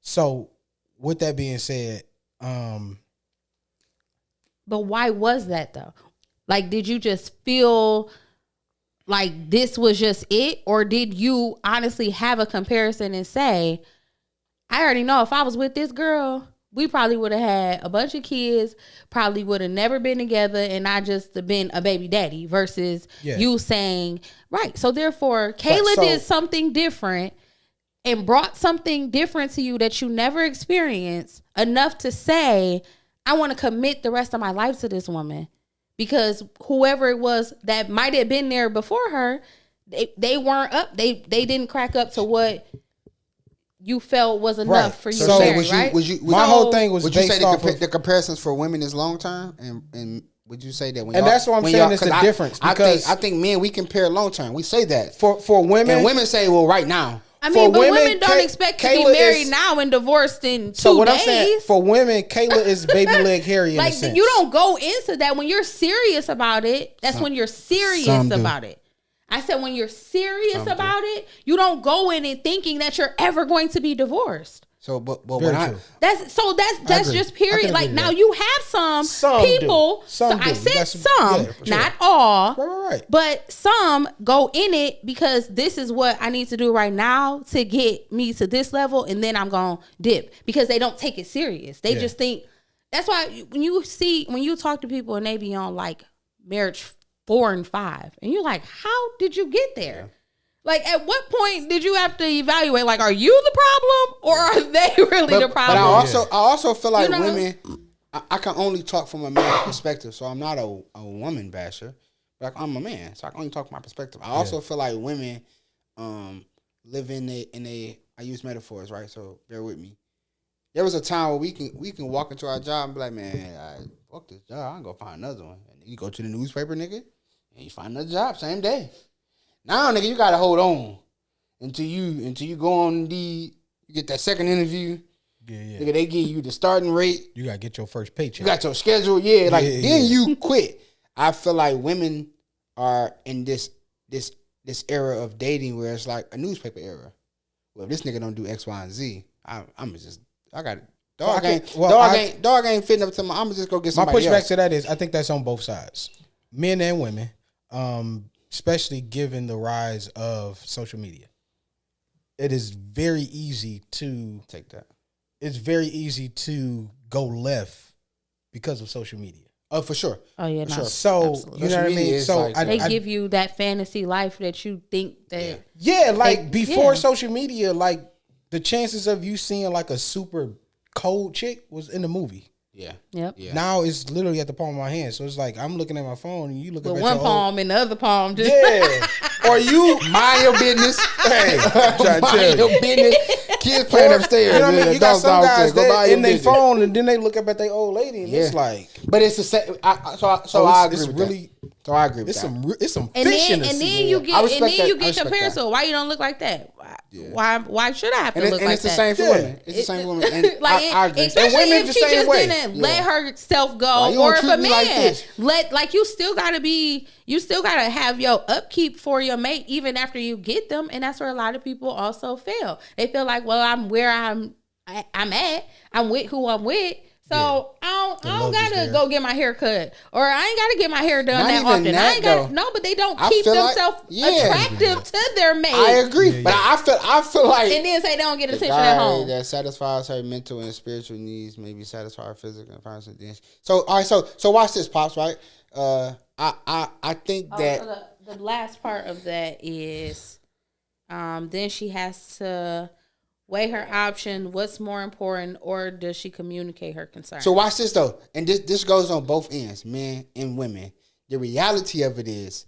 So, with that being said, but why was that though? Like, did you just feel like this was just it, or did you honestly have a comparison and say, I already know if I was with this girl, we probably would have had a bunch of kids, probably would have never been together, and I just been a baby daddy versus you saying, right. So therefore, Kayla did something different and brought something different to you that you never experienced enough to say, I want to commit the rest of my life to this woman. Because whoever it was that might have been there before her, they weren't up. They didn't crack up to what you felt was enough for you to marry, right? My whole thing was would you say the comparisons for women is long term, and would you say that when and that's what I'm saying is the difference, because I think men, we compare long term. We say that for women, and women say, well, right now. I mean, but women don't expect to be married now and divorced in 2 days. So what I'm saying, for women, Kayla is Baby Leg Harry in a sense. You don't go into that when you're serious about it. That's when you're serious about it. I said when you're serious about it, you don't go in it thinking that you're ever going to be divorced. So, but when that's just period. Like now you have some people. I said some, not all. Right. But some go in it because this is what I need to do right now to get me to this level, and then I'm gonna dip because they don't take it serious. They just think that's why when you talk to people and they be on like marriage 4 and 5, and you're like, how did you get there? Yeah. Like, at what point did you have to evaluate? Like, are you the problem, or are they really the problem? But I also feel like women. I can only talk from a man's perspective, so I'm not a woman basher. But I'm a man, so I can only talk from my perspective. I also feel like women live in a. I use metaphors, right? So bear with me. There was a time where we can walk into our job and be like, man, fuck this job. I'm gonna find another one. And you go to the newspaper, nigga, and you find another job same day. Now, nigga, you gotta hold on until you go on you get that second interview. Yeah. Nigga, they give you the starting rate. You gotta get your first paycheck. You got your schedule. Yeah, then you quit. I feel like women are in this era of dating where it's like a newspaper era. Well, if this nigga don't do X, Y, and Z, I got Dog ain't fitting up to my. I'm gonna just go get somebody else. My pushback to that is, I think that's on both sides, men and women, especially given the rise of social media. It is very easy to take that. It's very easy to go left because of social media. Oh, for sure. Oh yeah, sure. So absolutely. You know what I mean. So like, they give you that fantasy life that you think that. Yeah, like before social media, like the chances of you seeing like a super cold chick was in the movie. Yeah. Yep. Yeah. Now it's literally at the palm of my hand. So it's like I'm looking at my phone and you looking at one palm and the other palm. Just or you mind your business. Hey, I'm trying to tell your business. Kids playing upstairs. You know what I mean? You got some guys that in their phone and then they look up at their old lady and it's like. But it's the same. I agree with that. So I agree with that. It's some fish in the sea. And then you get compared to why you don't look like that. Why should I have to look like that? And it's the same for women. It's the same for women. And I agree. Especially and women if she just didn't let herself go, or if a man you still gotta have your upkeep for your mate even after you get them, and that's where a lot of people also fail. They feel like, well, I'm where I'm at. I'm with who I'm with. So I don't gotta go get my hair cut, or I ain't gotta get my hair done that often. I ain't gotta but they don't keep themselves attractive to their mate. I agree, but I feel like, and then say they don't get attention at home. That satisfies her mental and spiritual needs, maybe satisfy her physical and financial needs. So all right, so watch this, Pops. Right, I think that so the last part of that is, then she has to weigh her option, what's more important, or does she communicate her concerns? So watch this though, and this goes on both ends, men and women. The reality of it is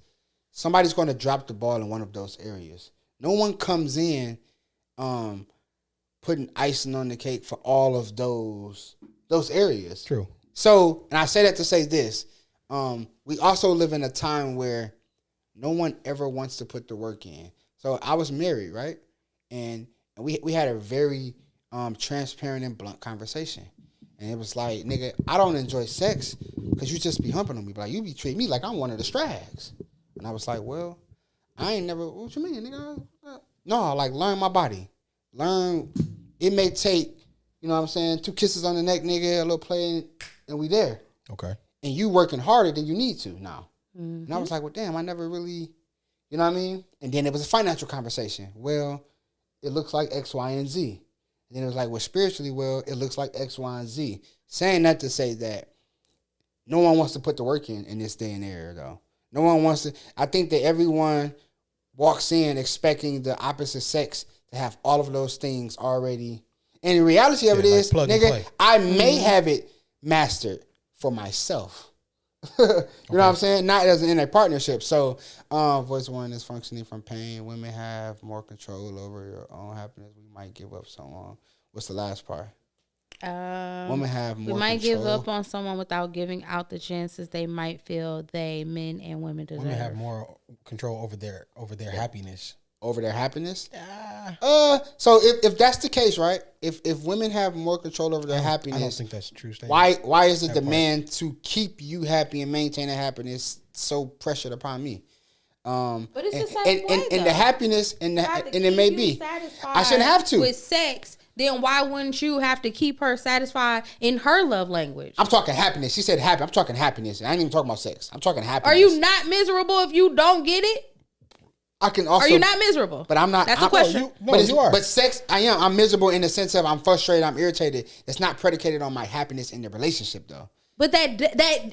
somebody's going to drop the ball in one of those areas. No one comes in putting icing on the cake for all of those areas. True. So, and I say that to say this, we also live in a time where no one ever wants to put the work in. So I was married, right? And we had a very transparent and blunt conversation. And it was like, nigga, I don't enjoy sex because you just be humping on me. But like, you be treating me like I'm one of the strags. And I was like, well, I ain't never, what you mean, nigga? No, like, learn my body. Learn, it may take, you know what I'm saying, 2 kisses on the neck, nigga, a little play, and we there. Okay. And you working harder than you need to now. Mm-hmm. And I was like, well, damn, I never really, you know what I mean? And then it was a financial conversation. Well, it looks like X, Y, and Z. And then it was like, well, spiritually, well, it looks like X, Y, and Z. Saying that to say that no one wants to put the work in this day and era, though. No one wants to. I think that everyone walks in expecting the opposite sex to have all of those things already. And the reality of it is, nigga, I may have it mastered for myself. You know what I'm saying? Not as in a partnership. So, voice one is functioning from pain. Women have more control over your own happiness. We might give up someone. What's the last part? Women have more. We might control. give up on someone without giving out the chances they might feel men and women deserve. Women have more control over their happiness. Over their happiness? So if that's the case, right? If women have more control over their happiness, I don't think that's a true statement. Why is the demand to keep you happy and maintain that happiness so pressured upon me? But it's the same way, and the happiness and it may be. I shouldn't have to. With sex, then why wouldn't you have to keep her satisfied in her love language? I'm talking happiness. She said happy. I'm talking happiness. I ain't even talking about sex. I'm talking happiness. Are you not miserable if you don't get it? I can also. Are you not miserable? But I'm not. That's the question. You are. But sex, I am. I'm miserable in the sense of I'm frustrated. I'm irritated. It's not predicated on my happiness in the relationship, though. But that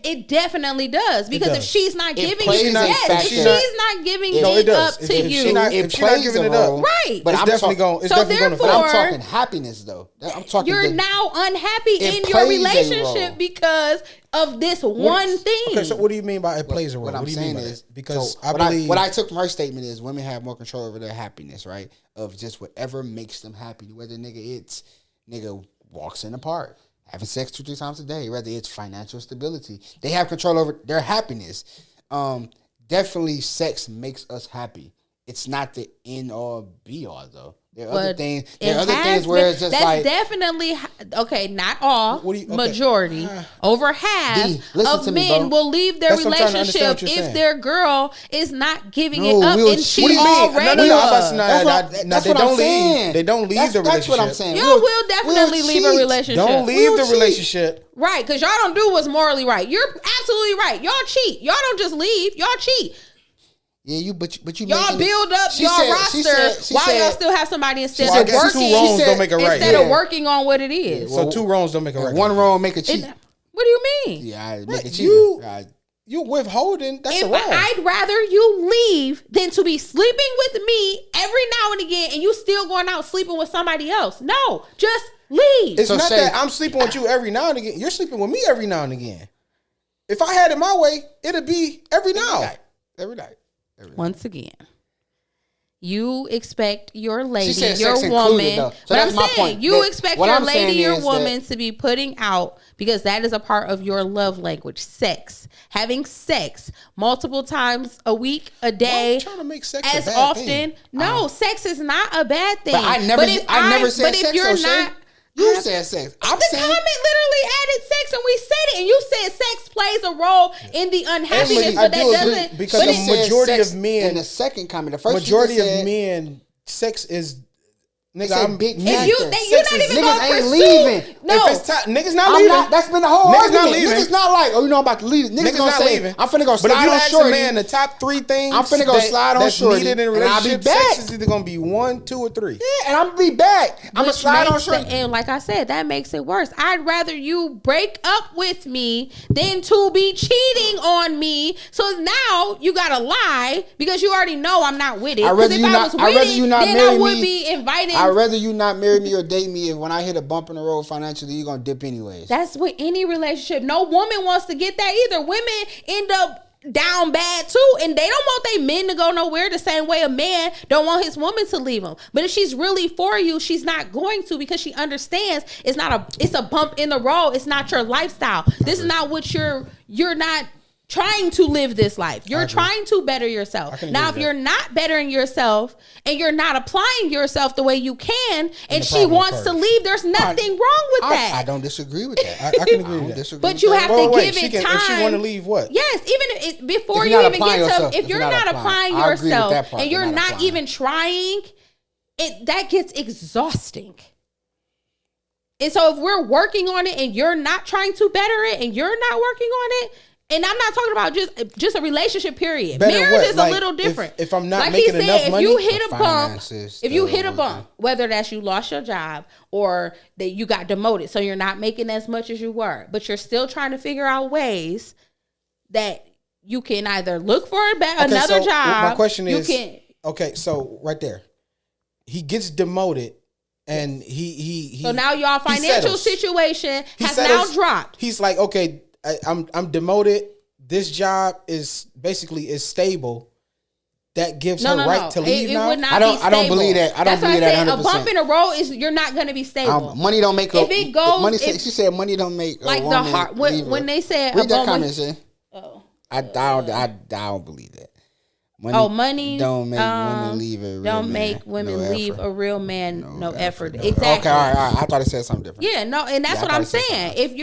it definitely does, because if she's not giving you, if she's not giving it up to you. If she's not giving it up, right? But it's definitely going. So therefore, I'm talking happiness, though. I'm talking. You're now unhappy in your relationship because of this one thing. Okay, so what do you mean by it plays a role? What I'm saying is because I believe what I took from her statement is women have more control over their happiness, right? Of just whatever makes them happy. Whether nigga walks in the park, having sex 2-3 times a day, whether it's financial stability, they have control over their happiness. Definitely sex makes us happy. It's not the end all be all though. There are other things. There are other things where it's just that's like definitely okay. Not all, majority, over half of men will leave their relationship if their girl is not giving it up and she already. No, they don't leave. They don't leave the relationship. That's what I'm saying. You will definitely leave a relationship. Don't leave the relationship. Right, because y'all don't do what's morally right. You're absolutely right. Y'all cheat. Y'all don't just leave. Y'all cheat. Yeah, but you y'all build up your roster while y'all still have somebody instead of working. Two wrongs don't make a right. Instead of working on what it is. So two wrongs don't make a right. One wrong make a cheat. What do you mean? Yeah, I make a cheat. You withholding. That's a wrong. I'd rather you leave than to be sleeping with me every now and again, and you still going out sleeping with somebody else. No, just leave. It's not that I'm sleeping with you every now and again. You're sleeping with me every now and again. If I had it my way, it'd be every night. Once again, you expect your lady, your woman. So but I'm saying you expect your lady, your woman to be putting out, because that is a part of your love language. Sex, having sex multiple times a week, a day, trying to make sex as a bad often. Thing? No, sex is not a bad thing. But I never said sex. You said sex. The comment literally added sex, and we said it. And you said sex plays a role in the unhappiness, but that doesn't. Because the majority of men in the second comment, the first majority of men, sex is. Nigga, I'm big. If you're not even going to pursue. Leaving. No, niggas not leaving. That's been the whole argument. Niggas not like, oh, you know I'm about to leave. Niggas not leaving. I'm finna go slide on shorty. But if you ask a man the top 3 things, I'm finna go slide on shorty. Needed in a relationship, sex is either gonna be 1, 2, or 3. Yeah, and I'm gonna be back. I'm gonna slide on shorty. And like I said, that makes it worse. I'd rather you break up with me than to be cheating on me. So now you gotta lie because you already know I'm not with it. Because if I was with it, then I would be inviting. I'd rather you not marry me or date me if when I hit a bump in the road financially, you're gonna dip anyways. That's with any relationship. No woman wants to get that either. Women end up down bad too, and they don't want their men to go nowhere the same way a man don't want his woman to leave him. But if she's really for you, she's not going to, because she understands it's a bump in the road. It's not your lifestyle. This is not what you're not trying to live this life. You're trying to better yourself. Now, if you're not bettering yourself and you're not applying yourself the way you can, and she wants to leave, there's nothing wrong with that. I don't disagree with that. I can agree with that. But you have to give it time. If she want to leave, what? Yes, even before you even get to, if you're not applying yourself and you're not even trying, that gets exhausting. And so if we're working on it and you're not trying to better it and you're not working on it, and I'm not talking about just a relationship period. Marriage is a little different. If I'm not making enough money, if you hit a bump, whether that's you lost your job or that you got demoted, so you're not making as much as you were, but you're still trying to figure out ways that you can either look for another job. My question is, okay, so right there, he gets demoted. And he so now y'all financial situation has now dropped. He's like, okay, I'm demoted. This job is basically stable. That gives her right to leave now. Would not I don't believe that. I don't believe that 100%. A bump in the road is you're not going to be stable. Money don't make. If it goes, money. She said money don't make. Like the heart. When they said read that comment, say. Oh, I don't believe that. Money don't make women leave a real man. Don't make women leave a real man. No effort. Exactly. Okay, all right. I thought it said something different. Yeah, no, and that's what I'm saying. If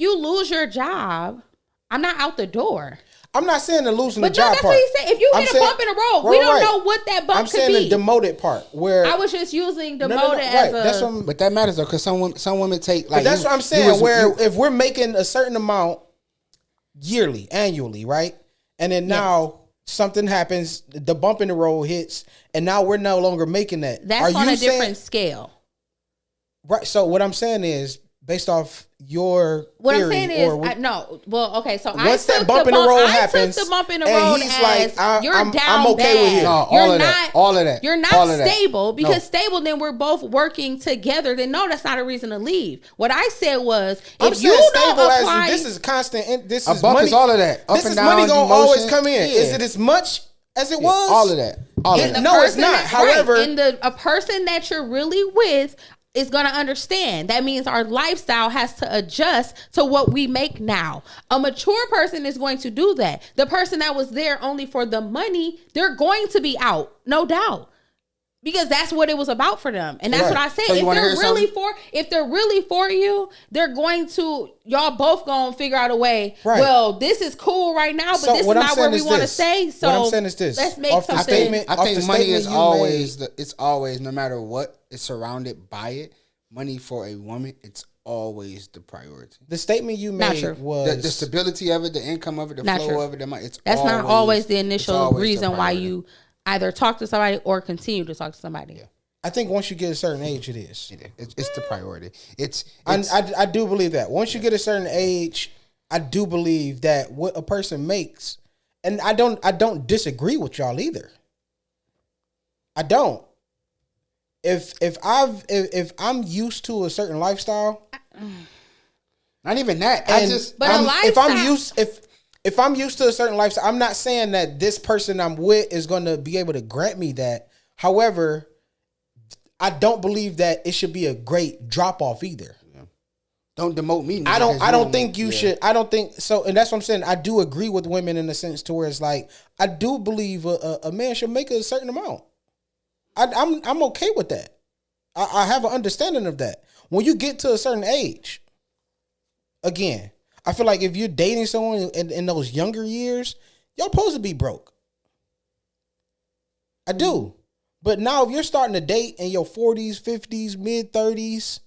you lose your job, I'm not out the door. I'm not saying the losing the job part. But that's what he said. If you hit a bump in the road, we don't know what that bump could be. I'm saying the demoted part. Where I was just using demoted as a... But that matters though, because some women take like... But that's what I'm saying, if we're making a certain amount yearly, annually, right? And then now... something happens, the bump in the road hits, and now we're no longer making that. That's on a different scale. Right. So what I'm saying is, based off your what theory, I'm saying is, okay. So once that bump in the road happens, the bump in the road he's like, you're down I'm okay bad. with him. No, all of that. You're not stable because stable. Then we're both working together. Then no, that's not a reason to leave. What I said was, if you don't apply, this is constant. This is money. Is all of that. This is money gonna always come in. Is it as much as it was? All of that. No, it's not. However, and a person that you're really with is going to understand. That means our lifestyle has to adjust to what we make now. A mature person is going to do that. The person that was there only for the money, they're going to be out, no doubt. Because that's what it was about for them. And that's what I said. So if they're really for you, they're going to, y'all both going to figure out a way. Right. Well, this is cool right now, but this is not where we want to stay. So what I'm saying is this. Let's make something. I think money is always, it's always, no matter what is surrounded by it, money for a woman, it's always the priority. The statement you made was the stability of it, the income of it, the flow of it, the money. That's not always the initial reason why you either talk to somebody or continue to talk to somebody. Yeah. I think once you get a certain age, it is. It's the priority. I do believe that. Once you get a certain age, I do believe that what a person makes, and I don't disagree with y'all either. I don't. If I'm used to a certain lifestyle, not even that. If I'm used to a certain lifestyle, I'm not saying that this person I'm with is going to be able to grant me that. However, I don't believe that it should be a great drop off either. Yeah. Don't demote me. I don't think you should. I don't think so. And that's what I'm saying. I do agree with women in the sense to where it's like, I do believe a man should make a certain amount. I'm okay with that. I have an understanding of that. When you get to a certain age, again, I feel like if you're dating someone in those younger years, y'all supposed to be broke. I do. But now if you're starting to date in your 40s, 50s, mid-30s,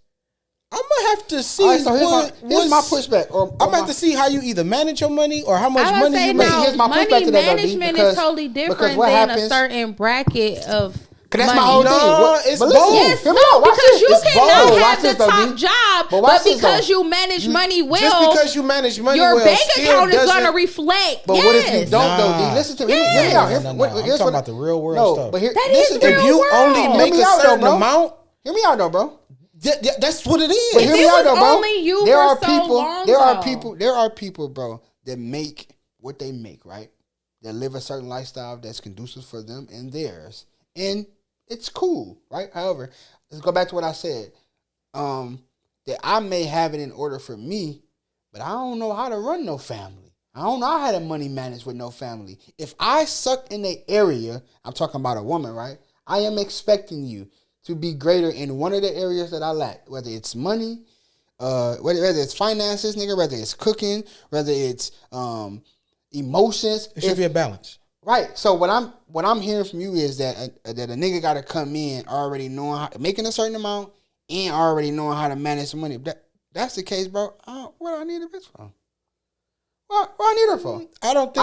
I'm going to have to see here's my pushback. I'm going to have to see how you either manage your money or how much money you make. Here's my pushback to that, management is totally different than a certain bracket of That's my whole thing. It's both. Yes, because you cannot have the top job, but because you manage money well, just because you manage money your well, bank account is going to reflect. But what if you don't, though, D? Listen to me. Hear me out. I'm talking about the real world stuff. But if you only make a certain amount, hear me out, though, bro. That's what it is. But hear me out, though, bro. There are people, bro, that make what they make, right? That live a certain lifestyle that's conducive for them and theirs, and it's cool, right? However, let's go back to what I said. That I may have it in order for me, but I don't know how to run no family. I don't know how to money manage with no family. If I suck in the area, I'm talking about a woman, right? I am expecting you to be greater in one of the areas that I lack, whether it's money, whether it's finances, nigga, whether it's cooking, whether it's emotions. It should be a balance. Right. So what I'm hearing from you is that a nigga got to come in already knowing making a certain amount and already knowing how to manage the money. That's the case, bro. What do I need a bitch for? What I need her for? I don't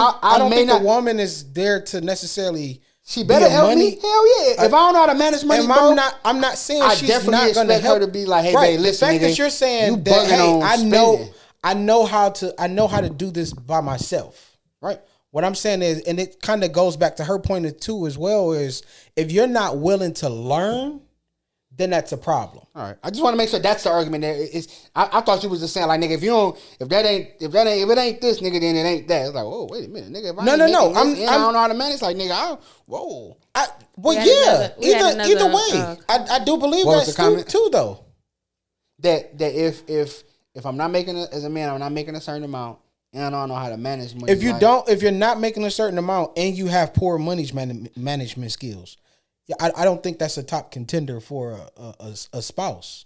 think the woman is there to necessarily. She better help me. Hell yeah! If I don't know how to manage money, bro, I'm not saying I she's definitely not going to help her to be like, hey, babe, listen, the fact nigga, that you're saying you that, hey, I know how to do this by myself, right? What I'm saying is, and it kind of goes back to her point of too as well, is if you're not willing to learn, then that's a problem. All right. I just want to make sure that's the argument there. I thought you was just saying like, nigga, if it ain't this, nigga, then it ain't that. It's like, whoa, wait a minute, nigga. If I no. I don't know how to manage. Like, nigga, whoa. Either way, I do believe that too, though. That if I'm not making as a man, I'm not making a certain amount. And I don't know how to manage money. If you're not making a certain amount and you have poor money management skills, I don't think that's a top contender for a spouse.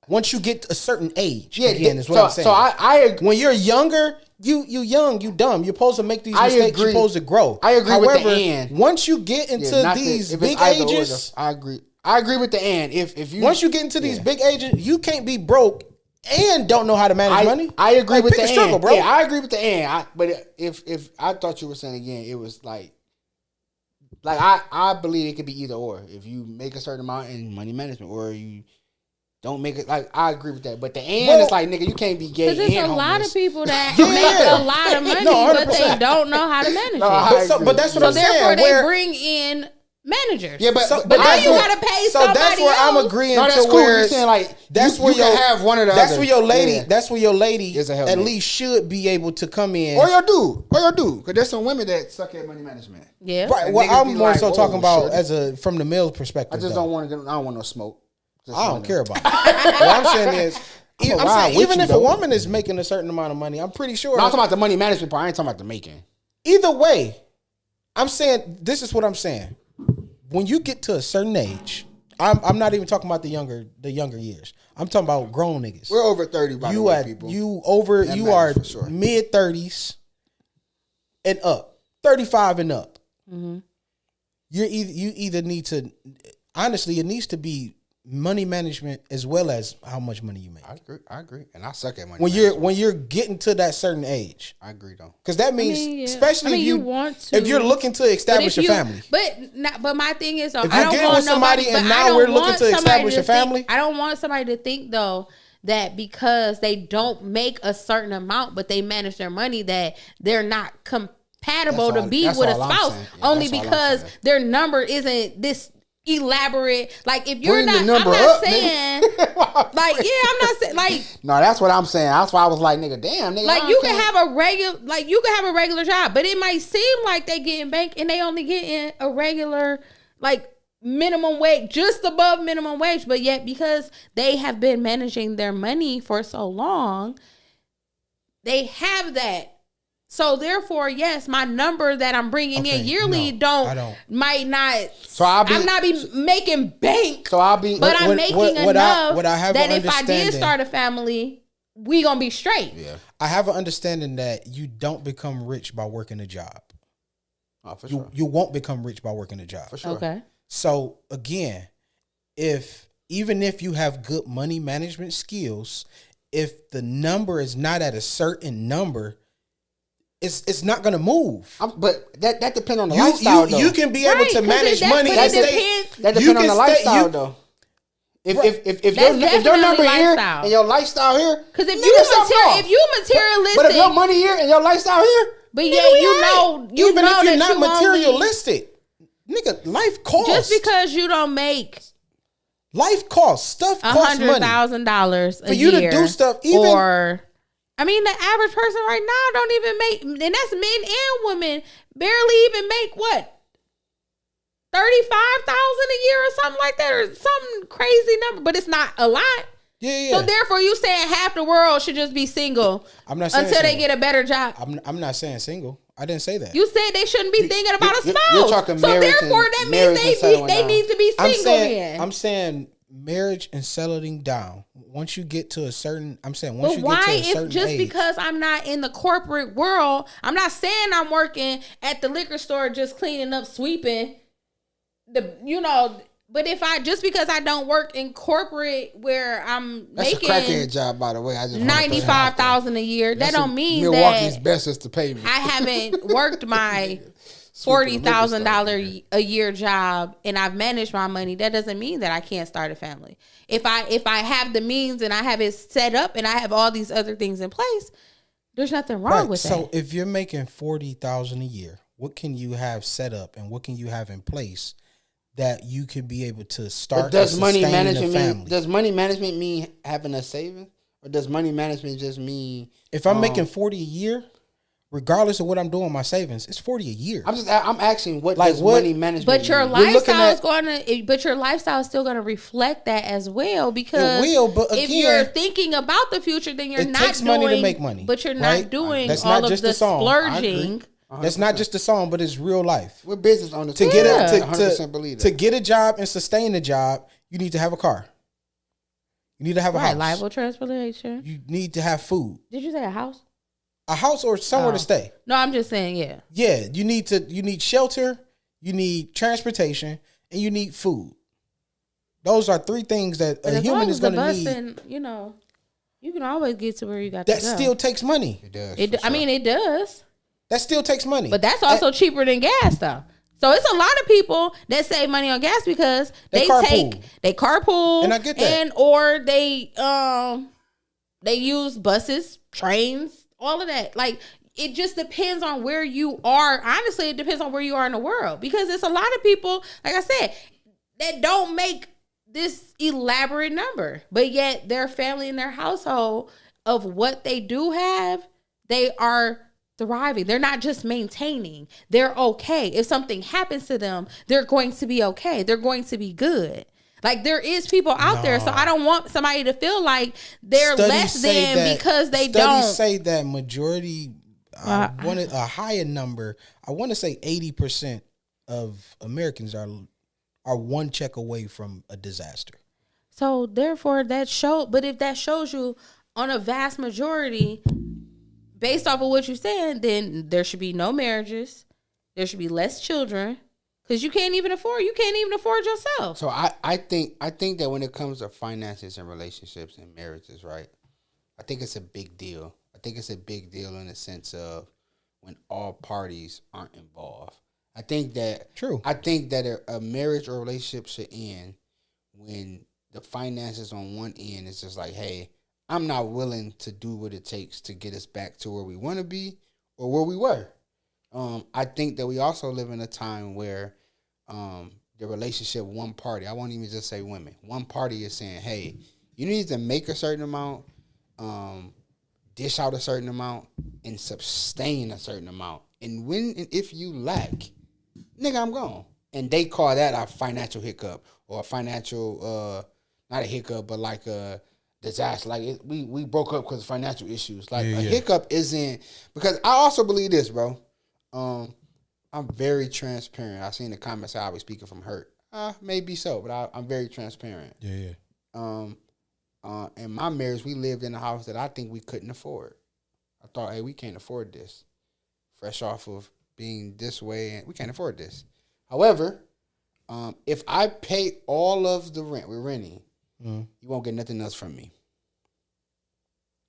Once you get a certain age, is what I'm saying. So I agree. When you're younger, you young, you dumb. You're supposed to make these mistakes. You're supposed to grow. I agree with the and. Once you get into these big ages, I agree. I agree with the and. If you once you get into these big ages, you can't be broke and don't know how to manage money. I agree with the struggle, and. Bro. Yeah, I agree with the and. But if I thought you were saying again, it was like I believe it could be either or. If you make a certain amount in money management, or you don't make it, like I agree with that. But the and is like, nigga, you can't be gay. Because there's a lot of people that make a lot of money, but they don't know how to manage it. But that's what I'm saying. So therefore, they bring in managers. Yeah, but now you gotta pay somebody that's where else. I'm agreeing that's to cool. where You're saying like that's you where can have one or the that's other. Where your lady. Yeah. That's where your lady at helpmate. Least should be able to come in. Or your dude. Because there's some women that suck at money management. Yeah. Right. Well, I'm more so talking about from the male perspective. I just don't want no smoke. I don't care about it. What I'm saying is, even if a woman is making a certain amount of money, I'm pretty sure. No, I'm talking about the money management part. I ain't talking about the making. Either way, I'm saying, this is what I'm saying. when you get to a certain age, I'm not even talking about the younger years. I'm talking about grown niggas. We're over 30 by the way, people. You are sure. Mid 30s and up. 35 and up. Mm-hmm. You either need to, honestly, it needs to be money management as well as how much money you make. I agree. And I suck at money when you're getting to that certain age. I agree though. Because that means, especially if you want to, if you're looking to establish a family. But my thing is, though, if you're getting with somebody and now we're looking to establish a family. I don't want somebody to think though that because they don't make a certain amount, but they manage their money, that they're not compatible to be with a spouse only because their number isn't this elaborate. Like if you're not, I'm not saying like I'm not saying like no, that's what I'm saying. That's why I was like, nigga, damn, nigga. Like you can have a regular job, but it might seem like they getting bank and they only getting a regular like minimum wage, just above minimum wage, but yet because they have been managing their money for so long, they have that. So therefore, yes, my number that I'm bringing in yearly might not. So I'm not be making bank. So but I'm making enough that if I did start a family, we gonna be straight. Yeah, I have an understanding that you don't become rich by working a job. Oh, for sure. You won't become rich by working a job. For sure. Okay. So again, even if you have good money management skills, if the number is not at a certain number, it's not gonna move. But that depends on the lifestyle, though. You can be able to manage money. That depends on the lifestyle, though. If your number here and your lifestyle here, because if you materialistic, but if your money here and your lifestyle here, but yeah, even if you're not materialistic, nigga, life costs. Just because you don't make life costs, stuff costs money. $100,000 for you to do stuff, I mean, the average person right now don't even make, and that's men and women, barely even make what? 35,000 a year or something like that, or some crazy number, but it's not a lot. Yeah. So therefore, you saying half the world should just be single? I'm not saying until they get a better job. I'm not saying single. I didn't say that. You said they shouldn't be thinking about a spouse. You're talking marriage. So therefore, that means they need to be single. I'm saying marriage and settling down. Once you get to a certain, get to a certain age. Because I'm not in the corporate world, I'm not saying I'm working at the liquor store just cleaning up, sweeping. But just because I don't work in corporate where I'm making a crackhead job, by the way. I just $95,000 a year. That don't mean Milwaukee's best is to pay me. I haven't worked my $40,000 a year job and I've managed my money. That doesn't mean that I can't start a family. If I have the means and I have it set up and I have all these other things in place, there's nothing wrong with that. So if you're making $40,000 a year, what can you have set up and what can you have in place that you can be able to start? Does money management mean having a savings, or does money management just mean if I'm making $40 a year? Regardless of what I'm doing with my savings, it's $40 a year. I'm asking what money management. But your lifestyle your lifestyle is still gonna reflect that as well, because it will. But again, if you're thinking about the future, then you're not doing money to make money. But you're not doing all of the splurging. That's not just a song, but it's real life. We're business owners. To get a job and sustain a job, you need to have a car. You need to have a house. Reliable transportation. You need to have food. Did you say a house? A house or somewhere to stay. No, I'm just saying, yeah. Yeah, you need shelter, you need transportation, and you need food. Those are three things that a human is going to need. And, you can always get to where you got to go. That still takes money. It does. It does. That still takes money. But that's also cheaper than gas, though. So it's a lot of people that save money on gas because they carpool, and I get that, or they use buses, trains, all of that. Like, it just depends on where you are. Honestly, it depends on where you are in the world, because it's a lot of people, like I said, that don't make this elaborate number, but yet their family and their household of what they do have, they are thriving. They're not just maintaining. They're okay. If something happens to them, they're going to be okay. They're going to be good. Like, there is people out there, so I don't want somebody to feel like they're less than because they don't. Studies say that majority, a higher number, I want to say 80% of Americans are are one check away from a disaster. So therefore, but if that shows you on a vast majority, based off of what you're saying, then there should be no marriages. There should be less children. Because you can't even afford yourself. So I think that when it comes to finances and relationships and marriages, right? I think it's a big deal. I think it's a big deal in the sense of when all parties aren't involved. I think that a marriage or relationship should end when the finances on one end is just like, hey, I'm not willing to do what it takes to get us back to where we want to be or where we were. I think that we also live in a time where the relationship, one party, I won't even just say women, one party is saying, hey, you need to make a certain amount, dish out a certain amount, and sustain a certain amount. And when and if you lack, nigga, I'm gone. And they call that a financial hiccup or a financial, not a hiccup, but like a disaster. Like we broke up because of financial issues. Like a hiccup isn't, because I also believe this, bro. I'm very transparent. I seen the comments how I was speaking from hurt. Maybe so, but I'm very transparent. Yeah. In my marriage, we lived in a house that I think we couldn't afford. I thought, hey, we can't afford this. Fresh off of being this way, and we can't afford this. However, if I pay all of the rent we're renting, you won't get nothing else from me.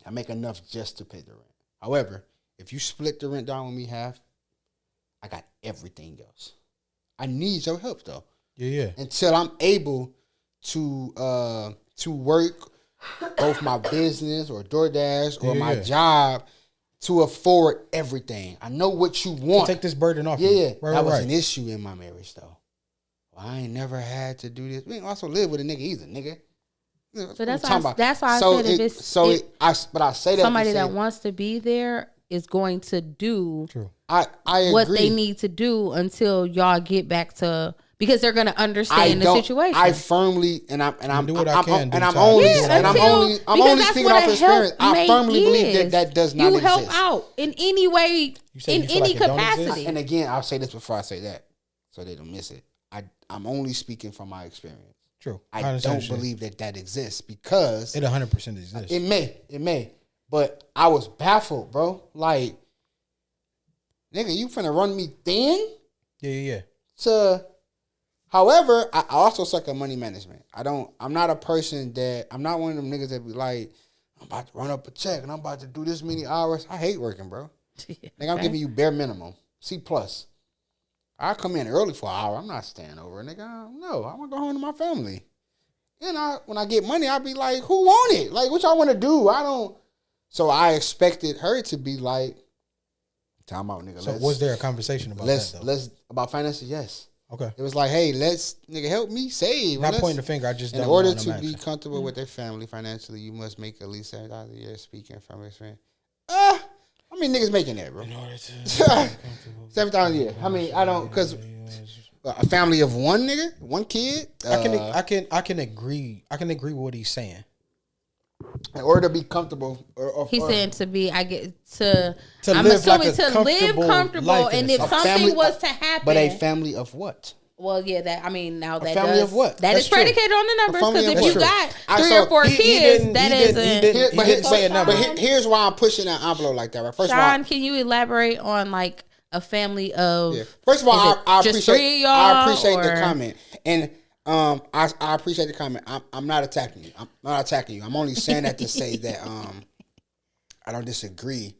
I make enough just to pay the rent. However, if you split the rent down with me half, I got everything else. I need your help though. Yeah. Until I'm able to work both my business or DoorDash or my job to afford everything. I know what you want. To take this burden off. Yeah. That was an issue in my marriage though. Well, I ain't never had to do this. We ain't also live with a nigga either, nigga. So that's why I said I say that somebody that wants to be there is going to do I agree. what they need to do until y'all get back to, because they're going to understand the situation. I firmly I'm only speaking off experience. I firmly believe that does not exist. You help out in any way, in any capacity. And again, I'll say this before I say that, so they don't miss it. I'm only speaking from my experience. True. I don't believe that exists because it 100% exists. It may. But I was baffled, bro. Like, nigga, you finna run me thin? Yeah. However, I also suck at money management. I'm not a person I'm not one of them niggas that be like, I'm about to run up a check and I'm about to do this many hours. I hate working, bro. Nigga, I'm giving you bare minimum. C+. I come in early for an hour. I'm not staying over, nigga. No, I want to go home to my family. And when I get money, I'll be like, who want it? Like, what y'all want to do? So I expected her to be like, time out, nigga. So was there a conversation about that, though? About finances, yes. Okay. It was like, hey, nigga, help me save. Not pointing the finger, I just don't in order to be comfortable with their family financially, you must make at least $7,000 a year, speaking from experience. How many niggas making that, bro? In order to $7,000 a year. I mean, I don't, because a family of one nigga, one kid. I can agree. I can agree with what he's saying. In order to be comfortable, he's saying to live comfortable, and if something was to happen, but a family of what? Well, yeah, that, I mean, now that family of what? That's is predicated on the numbers, because if you got 3 or 4 kids, he didn't say a number. But here's why I'm pushing that envelope like that. Right? First Sean, of all, can you elaborate on like a family of? Yeah. First of all, I appreciate the comment, and I appreciate the comment. I'm not attacking you. I'm only saying that to say that I don't disagree.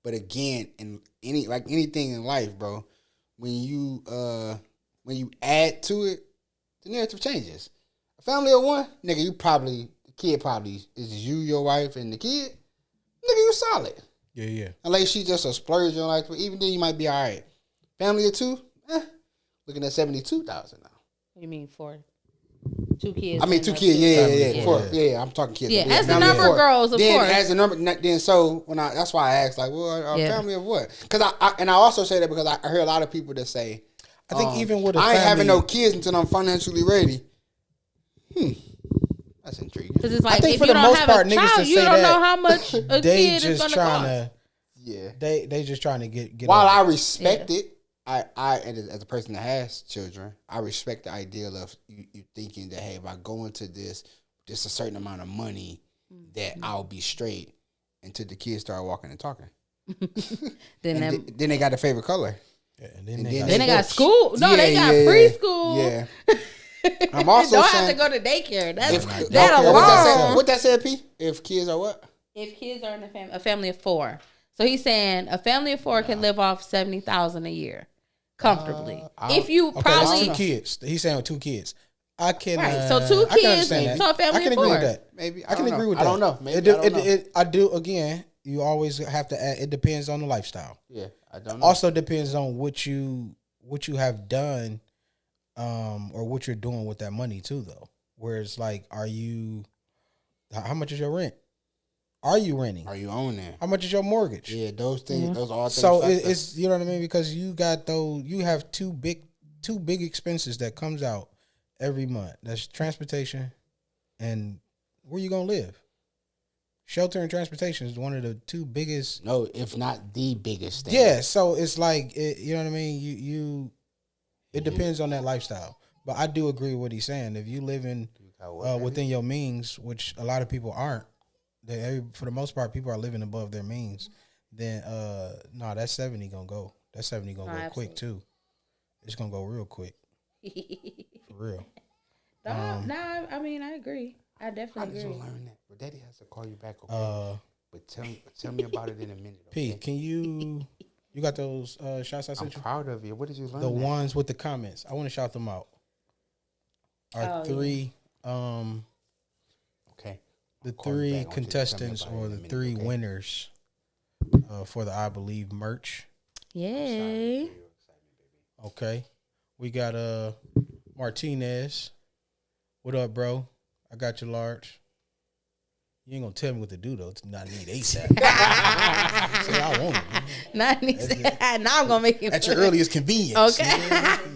But again, in anything in life, bro, when you add to it, the narrative changes. A family of one, nigga, the kid probably is you, your wife, and the kid. Nigga, you solid. Yeah. Unless she just a splurge on like, even then you might be all right. Family of 2, looking at $72,000 now. You mean 4? 2 kids. I mean 2 kids. Yeah. 4. Yeah, I'm talking kids. Yeah, as the number grows, of course. As the number, then so that's why I asked, like, well, a family of what? Because I also say that because I hear a lot of people that say, I think even with I ain't having no kids until I'm financially ready. That's intriguing. Because it's like, I think if for you the don't most have part, a child, you don't know how much a kid is going to cost. Yeah, they just trying to get. While I respect it, as a person that has children, I respect the ideal of you thinking that, hey, if I go into this, just a certain amount of money, that I'll be straight until the kids start walking and talking. then they got a favorite color. Yeah, and then they got school. No, they got preschool. Yeah. I'm also don't saying, have to go to daycare. That's that alone. What that said, P? If kids are what? If kids are in a family of 4. So he's saying a family of 4 can live off $70,000 a year comfortably. If you probably that's 2 kids. He's saying with 2 kids. I can right. So 2 kids. So a family of 4. Agree with that. Maybe I can agree with that. I don't know. Maybe I do. Again, you always have to add. It depends on the lifestyle. Yeah, I don't know. Also depends on what you have done, or what you're doing with that money too, though. Whereas, like, how much is your rent? Are you renting? Are you owning? How much is your mortgage? Yeah, those things. Mm-hmm. Those are all things. So it's you know what I mean, because you got you have two big expenses that comes out every month. That's transportation and where you gonna live. Shelter and transportation is one of the 2 biggest. No, if not the biggest thing. Yeah, so it's like you know what I mean. It depends on that lifestyle, but I do agree with what he's saying. If you live in within your means, which a lot of people aren't, for the most part, people are living above their means. Then that 70 gonna go. That 70 gonna go quick too. It's gonna go real quick. For real. I mean, I agree. I definitely agree. I just learn that. But Daddy has to call you back, okay? But tell me about it in a minute. Okay? P, can you got those shots I sent you? I'm proud of you. What did you learn? The ones with the comments. I want to shout them out. Our 3 okay. The 3 contestants or the 3 winners for the I Believe merch. Yay. Okay. We got Martinez. What up, bro? I got you large. You ain't gonna tell me what to do though. It's not need ASAP. Say I want it. Not need ASAP. Now I'm gonna make it at your earliest convenience. Okay.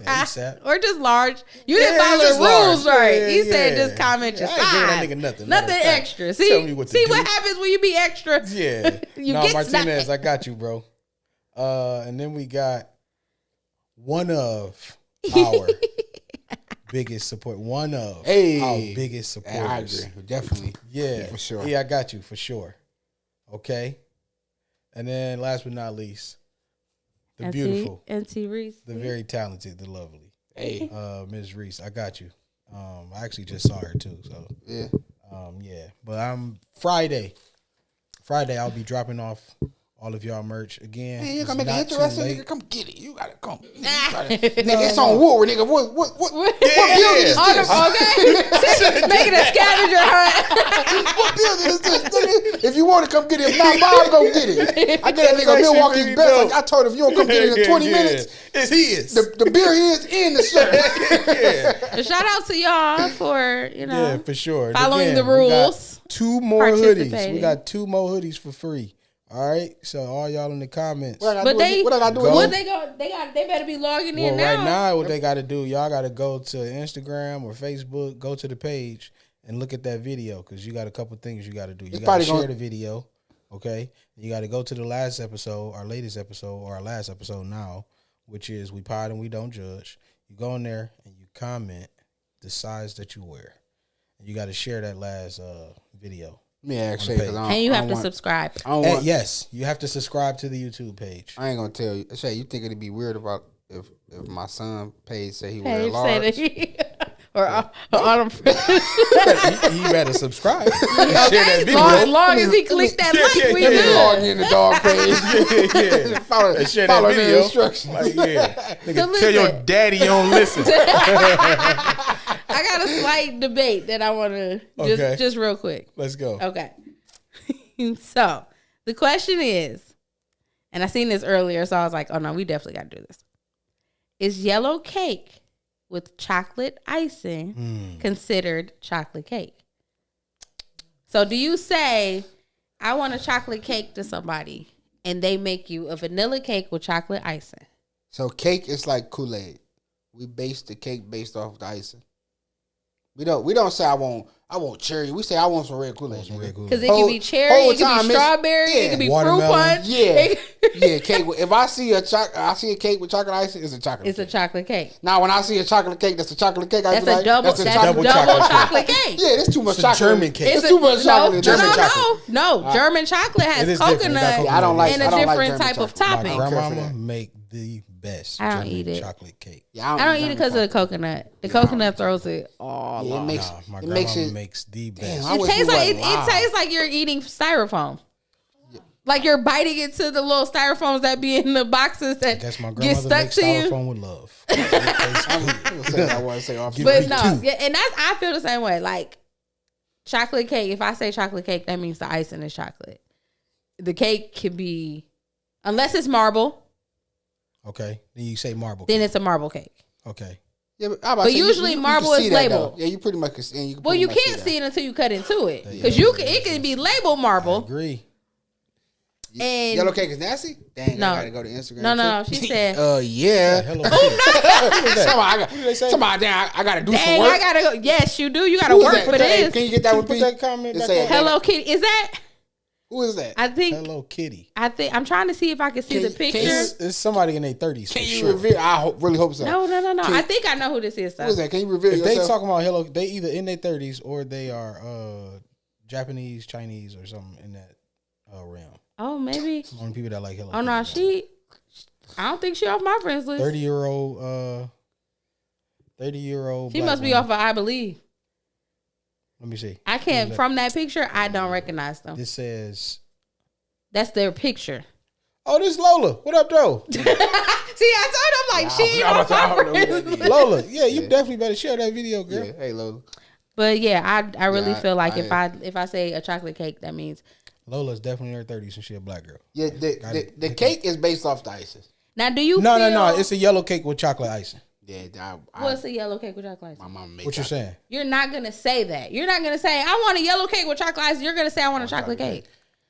ASAP. Or just large. You didn't follow the rules right. He said just comment your size. I ain't giving that nigga nothing extra. See, tell me what to do. What happens when you be extra? Yeah. No, Martinez, I got you, bro. And then we got one of our biggest support. One of our biggest supporters. I agree. Definitely. Yeah. For sure. Yeah, I got you for sure. Okay. And then last but not least, the beautiful Auntie Reese. The very talented, the lovely. Hey. Ms. Reese. I got you. I actually just saw her too. So yeah. Yeah. But Friday I'll be dropping off all of y'all merch again. Hey, you gonna make it interesting, nigga? Come get it. You gotta come. Nigga, it's on Woolworth, nigga. What building is this? Okay. Making a scavenger hunt. What building is this, nigga? If you want to come get it, if not, Bob go get it. I get that nigga Milwaukee's best. Like I told him, if you don't come get it in 20 minutes, it's his. The beer is in the shirt. Shout out to y'all for for sure following the rules. 2 more hoodies. We got 2 more hoodies for free. All right, so all y'all in the comments. What I gotta do? They better be logging in now. Right now, what they got to do, y'all got to go to Instagram or Facebook, go to the page and look at that video because you got a couple things you got to do. You got to share the video, okay? You got to go to the last episode, our latest episode, or our last episode now, which is We Pod and We Don't Judge. You go in there and you comment the size that you wear. And you got to share that last video. Yeah, actually, and you have to subscribe. Yes, you have to subscribe to the YouTube page. I ain't gonna tell you. Shay, you think it'd be weird about if my son page say he wear large? Or Autumn Fresh. He better subscribe. Share that video. As long as he click that link, we good. Log in the dog page. Yeah. Follow the instructions. Nigga, tell your daddy you don't listen. I got a slight debate that I want to just real quick. Let's go. Okay. So the question is, and I seen this earlier, so I was like, oh no, we definitely got to do this. Is yellow cake with chocolate icing considered chocolate cake? So do you say, I want a chocolate cake to somebody and they make you a vanilla cake with chocolate icing? So cake is like Kool-Aid. We base the cake based off the icing. We don't say I want cherry. We say I want some red Kool-Aid. Because it can be cherry, it can be strawberry, it can be fruit punch. Yeah. Yeah, cake. If I see a cake with chocolate icing, it's a chocolate. It's cake. a chocolate cake. Now, when I see a chocolate cake, that's a chocolate cake. That's a double chocolate cake. Yeah, there's too much chocolate. German cake. It's too much chocolate. No. German chocolate has coconut I don't like, and a different type of topping. My grandmama make the best German chocolate cake. Yeah, I don't eat it because of the coconut. The coconut throws it all off. My grandma makes the best. It tastes like you're eating styrofoam. Like you're biting into the little styrofoams that be in the boxes that get stuck to you. Styrofoam with love. I want to say off. But no, yeah, and I feel the same way. Like chocolate cake. If I say chocolate cake, that means the icing is chocolate. The cake can be, unless it's marble. Okay, then you say marble. Then it's a marble cake. Okay. Yeah, but usually marble is labeled. Yeah, you pretty much can. Well, you can't see it until you cut into it because it can be labeled marble. I agree. And yellow cake is nasty? Dang, I gotta go to Instagram. No. She said, yeah. Somebody, damn, I gotta do some work. I gotta go. Yes, you do. You gotta work for this. Can you get that with that comment? Hello Kitty. Is that? Who is that? I think Hello Kitty. I'm trying to see if I can see the picture. It's somebody in their 30s. Can you reveal? I really hope so. No. I think I know who this is. Who is that? Can you reveal yourself? If they talking about hello, they either in their 30s or they are Japanese, Chinese, or something in that realm. Oh, maybe. Only people that like hello. Oh no, I don't think she off my friends list. 30-year-old. She must be off of I Believe. Let me see. I can't. From that picture, I don't recognize them. This says that's their picture. Oh, this is Lola. What up, though? See, I told him like she ain't off my friends. Lola, yeah, you definitely better share that video, girl. Yeah. Hey, Lola. But yeah, I really feel like if I say a chocolate cake, that means Lola's definitely in her 30s and she a black girl. Yeah, the cake is based off the icing. Now, do you? No. It's a yellow cake with chocolate icing. Yeah, what's a yellow cake with chocolate icing? My mama makes. What you saying? You're not gonna say that. You're not gonna say I want a yellow cake with chocolate icing. You're gonna say I want a chocolate cake.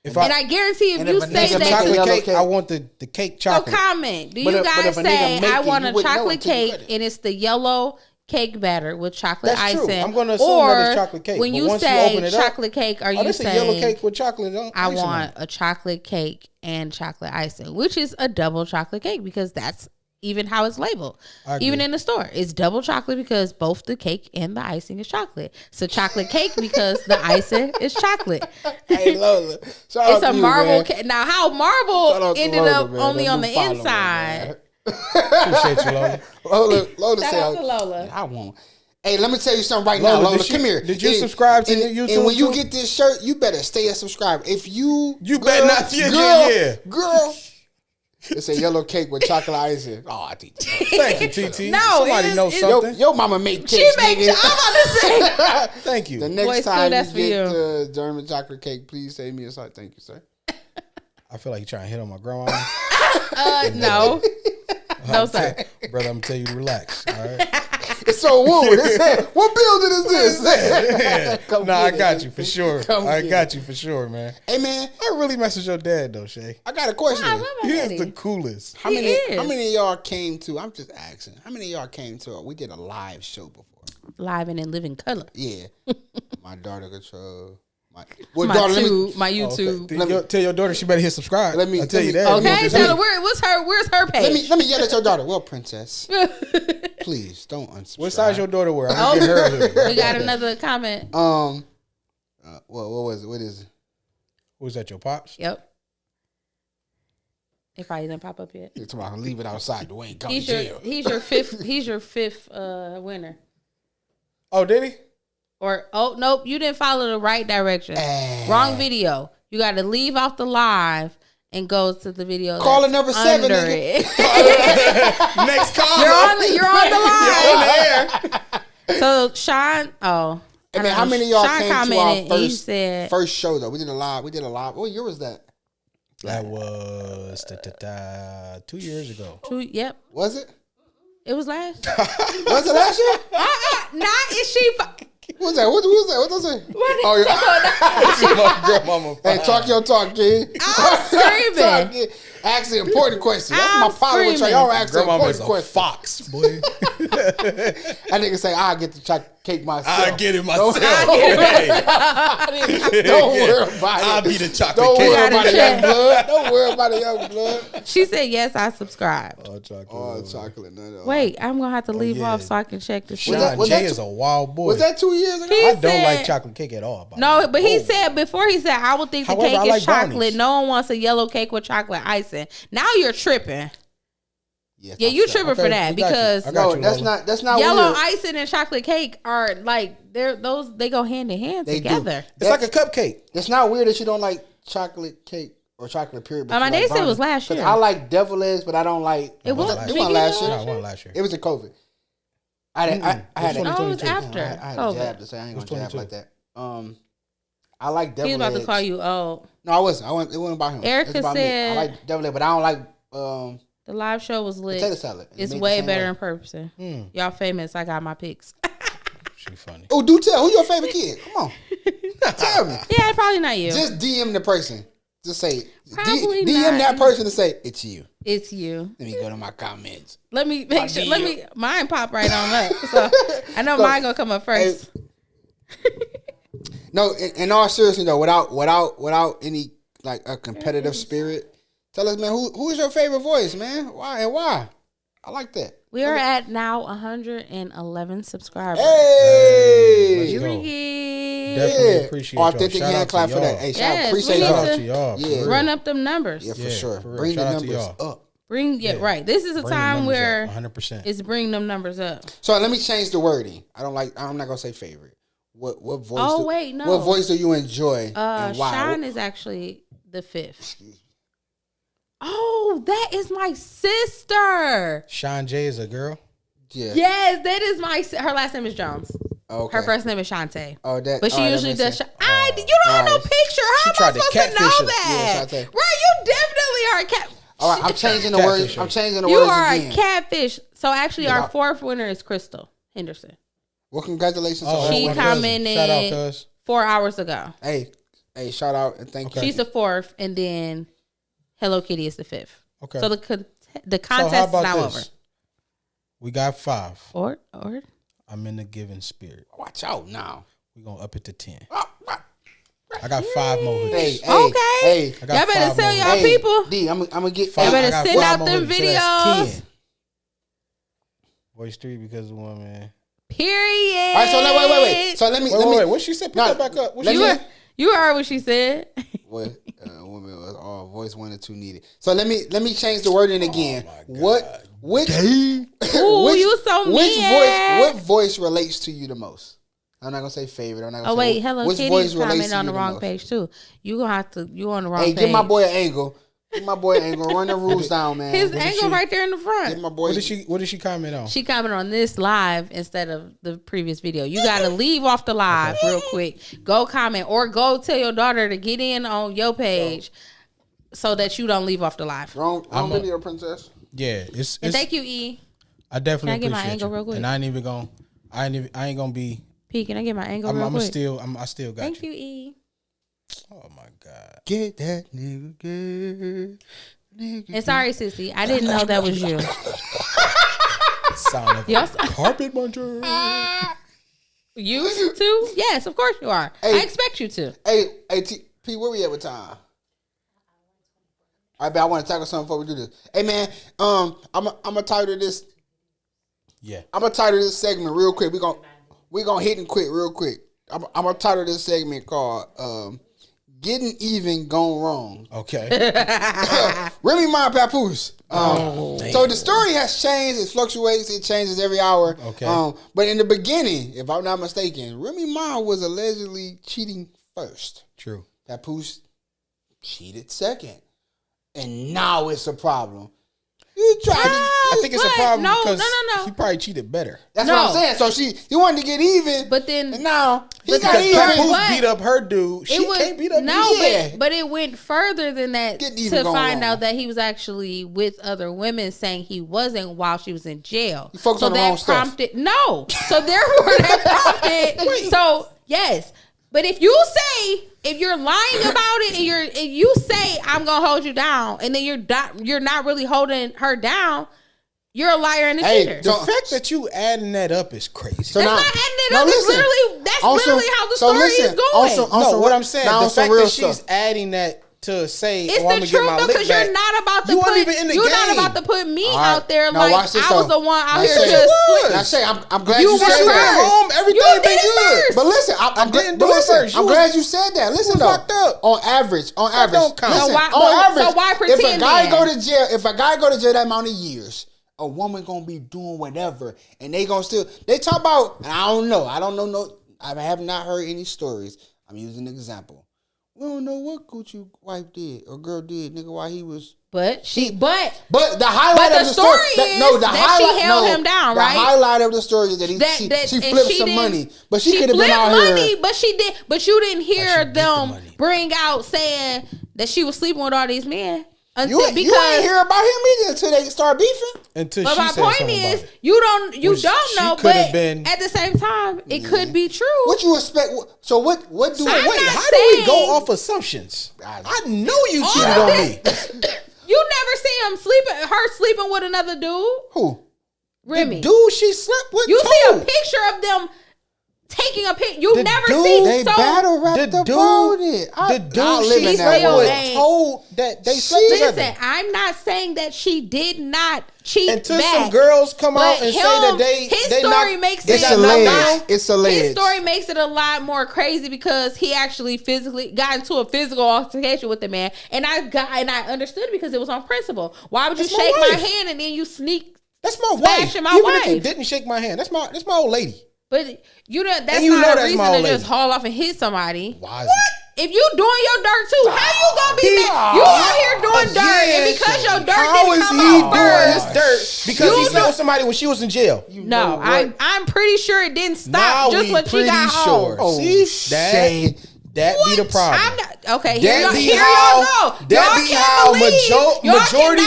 I guarantee if you say that, chocolate cake, I want the cake chocolate. So comment. Do you guys say I want a chocolate cake and it's the yellow cake batter with chocolate icing? I'm going to assume that it's chocolate cake. When you say chocolate cake, are you saying a yellow cake with chocolate? I want a chocolate cake and chocolate icing, which is a double chocolate cake because that's even how it's labeled. Even in the store, it's double chocolate because both the cake and the icing is chocolate. It's a chocolate cake because the icing is chocolate. Hey Lola, it's a marble cake. Now, how marble ended up only on the inside? Appreciate you, Lola. Lola Shout out to Lola. I won't. Hey, let me tell you something right now, Lola. Come here. Did you subscribe to YouTube? And when you get this shirt, you better stay and subscribe. If you better not. Girl. It's a yellow cake with chocolate icing. Oh, TT. Thank you, TT. No, somebody knows something. Your mama make cakes. She makes. I'm about to say. Thank you. The next time you get the German chocolate cake, please save me a side. Thank you, sir. I feel like you're trying to hit on my grandma. No. No, sir. Brother, I'm going to tell you to relax. All right. It's so wood. What building is this? I got you for sure. I got you for sure, man. Hey, man. I really mess with your dad, though, Shay. I got a question. He is the coolest. How many of y'all came to, I'm just asking, how many of y'all came to, we did a live show before? Live and in living color. Yeah. My daughter control. My YouTube. Okay. Tell your daughter she better hit subscribe. Let me tell you that. Okay, tell her where's her page. Let me yell at your daughter. Well, princess, please don't unsubscribe. What size your daughter wear? I'm get her. We got another comment. What was it? What is it? Was that your pops? Yep. It probably didn't pop up yet. You're talking about leave it outside. The way he comes to jail. He's your fifth winner. Oh, did he? Nope, you didn't follow the right direction. Wrong video. You got to leave off the live and go to the video. Caller number 7. Next caller. You're on the line. You're on the air. So Sean, hey man, how many of y'all came to our first show though? We did a live. What year was that? That was 2 years ago. Yep. Was it? It was last. Was it last year? Not is she. What's that? What was that? What was it? Oh, yeah. My grandmama. Hey, talk your talk, kid. I'm screaming. Ask the important question. That's my following. Y'all ask the important question. Fox, boy. That nigga say, I'll get the chocolate cake myself. I'll get it myself. Don't worry about it. I'll be the chocolate Don't cake. worry about it, young blood. Don't worry about it, young blood. She said, yes, I subscribed. All chocolate. All chocolate. No. Wait, I'm going to have to leave off so I can check this shit. Sean J is a wild boy. Was that 2 years ago? I don't like chocolate cake at all. No, but he said, before he said, I would think the cake is chocolate. Brownies. No one wants a yellow cake with chocolate icing. Now you're tripping. Yes, yeah, you tripping for that because no, that's not yellow weird. icing and chocolate cake are like they go hand in hand together. It's like a cupcake. It's not weird that you don't like chocolate cake or chocolate period. My dad said it was last year. I like devil eggs, but I don't like. It was last year. No, it wasn't last year. It was in COVID. I had it was after. I had a jab to say I ain't gonna jab like that. I like devil eggs. He's about to call you old. No, I wasn't. It wasn't about him. Erica said I like devil eggs, but I don't like. The live show was lit. Potato salad. It's way better in person. Y'all famous. I got my picks. She funny. Oh, do tell. Who your favorite kid? Come on. Tell me. Yeah, probably not you. Just DM the person. Just say. Probably DM that person to say, it's you. It's you. Let me go to my comments. Let me make sure. Mine pop right on up. So I know mine going to come up first. No, in all seriousness though, without any like a competitive spirit, tell us, man, who is your favorite voice, man? Why and why? I like that. We are at now 111 subscribers. Hey, definitely appreciate y'all. Authentic hand clap for that. Hey, appreciate y'all. Yeah, run up them numbers. Yeah, for sure. Bring the numbers up. Right. This is a time where 100%. it's bring them numbers up. So let me change the wording. I'm not gonna say favorite. What voice? What voice do you enjoy? And why? Sean is actually the 5th. Oh, that is my sister. Sean J is a girl. Yeah. Yes, that is her last name is Jones. Okay. Her first name is Shantae. Oh, that. But she usually does. You don't have no picture. How am I supposed to know that? Yeah, right, you definitely are a cat. All right, I'm changing the words. I'm changing the words. You are again. a catfish. So actually, our 4th winner is Crystal Henderson. Well, congratulations. She commented 4 hours ago. Hey, shout out and thank you. She's the 4th, and then Hello Kitty is the 5th. Okay. So the contest is now over. We got 5. Or I'm in the giving spirit. Watch out now. We're gonna up it to 10. I got 5 more hoodies. Hey, y'all better tell y'all people. D, I'm gonna get 5. Y'all better send out them videos. So Voice 3 because of one man. Period. All right, so wait. So let me. What she said? Put that back up. You heard what she said. Women voice 1 or 2 needed. So let me change the wording again. Which you so mean. What voice relates to you the most? I'm not gonna say favorite. I'm not gonna say Hello Kitty's comment on the wrong page too. You on the wrong page. Hey, give my boy an angle. Run the rules down, man. His angle right there in the front. Give my boy. What did she comment on? She commented on this live instead of the previous video. You gotta leave off the live real quick. Go comment or go tell your daughter to get in on your page so that you don't leave off the live. Wrong video, princess. Yeah, and thank you, E. I definitely Can I get appreciate my angle you. real quick? And I ain't gonna be. P, can I get my angle real quick? I still got Thank you, E. Oh my God. Get that nigga. And sorry, sissy, I didn't know that was you. Sound of carpet muncher. You too? Yes, of course you are. Hey, I expect you to. Hey, P, where we at with time? All right, I want to tackle something before we do this. Hey, man, I'm gonna title this. Yeah. I'm gonna title this segment real quick. We gonna hit and quit real quick. I'm gonna title this segment called "Getting Even Gone Wrong." Okay. Remy Ma Papoose. So the story has changed. It fluctuates. It changes every hour. Okay. But in the beginning, if I'm not mistaken, Remy Ma was allegedly cheating first. True. Papoose cheated second, and now it's a problem. You tried to. I think it's a problem because no. he probably cheated better. That's what I'm saying. So he wanted to get even, but then and now he got because even. Papoose beat up her dude. She can't beat up me. But it went further than that to find out that he was actually with other women, saying he wasn't while she was in jail. He focused on the wrong stuff. No. So therefore that prompted. So yes. But if you're lying about it and you say I'm gonna hold you down, and then you're not really holding her down, you're a liar and a cheater. The fact that you adding that up is crazy. So that's not adding it up. That's literally how the story is going. No, what I'm saying, the fact that she's adding that to say, it's the truth though, because you're not about to not about to put me out there like I was the one out here just. I'm glad you said that. Home, everything been good. But listen, I'm glad you said that. Listen though, on average, so why pretend? If a guy go to jail that amount of years, a woman gonna be doing whatever, and they gonna still. They talk about, and I don't know. I have not heard any stories. I'm using an example. We don't know what Gucci wife did or girl did, nigga, while he was. But the highlight of the story is that she held him down, right? The highlight of the story is that she flipped some money, but she could have been out here. But she did. But you didn't hear them bring out saying that she was sleeping with all these men. You ain't hear about him either until they start beefing. But my point is, you don't know. But at the same time, it could be true. What you expect? So what do? How do we go off assumptions? I know you cheated on me. You never see her sleeping with another dude. Who? Remy. The dude she slept with. You see a picture of them taking a picture. You never see. They battle rapped about it. The dude she slept with told that they slept together. Listen, I'm not saying that she did not cheat until back, some girls come out and say that his story makes it It's alleged. His story makes it a lot more crazy because he actually physically got into a physical altercation with the man, and I understood because it was on principle. Why would you shake my hand and then you sneak? That's my wife. Even if you didn't shake my hand, that's my old lady. But that's not a reason to just haul off and hit somebody. Why? What? If you doing your dirt too, how you gonna be mad? You out here doing dirt, and because your dirt didn't come out doing his dirt because he slept with somebody when she was in jail? No, I'm pretty sure it didn't stop just when she got home. Oh, see, that be the problem. I'm not okay. Here y'all go. That be how majority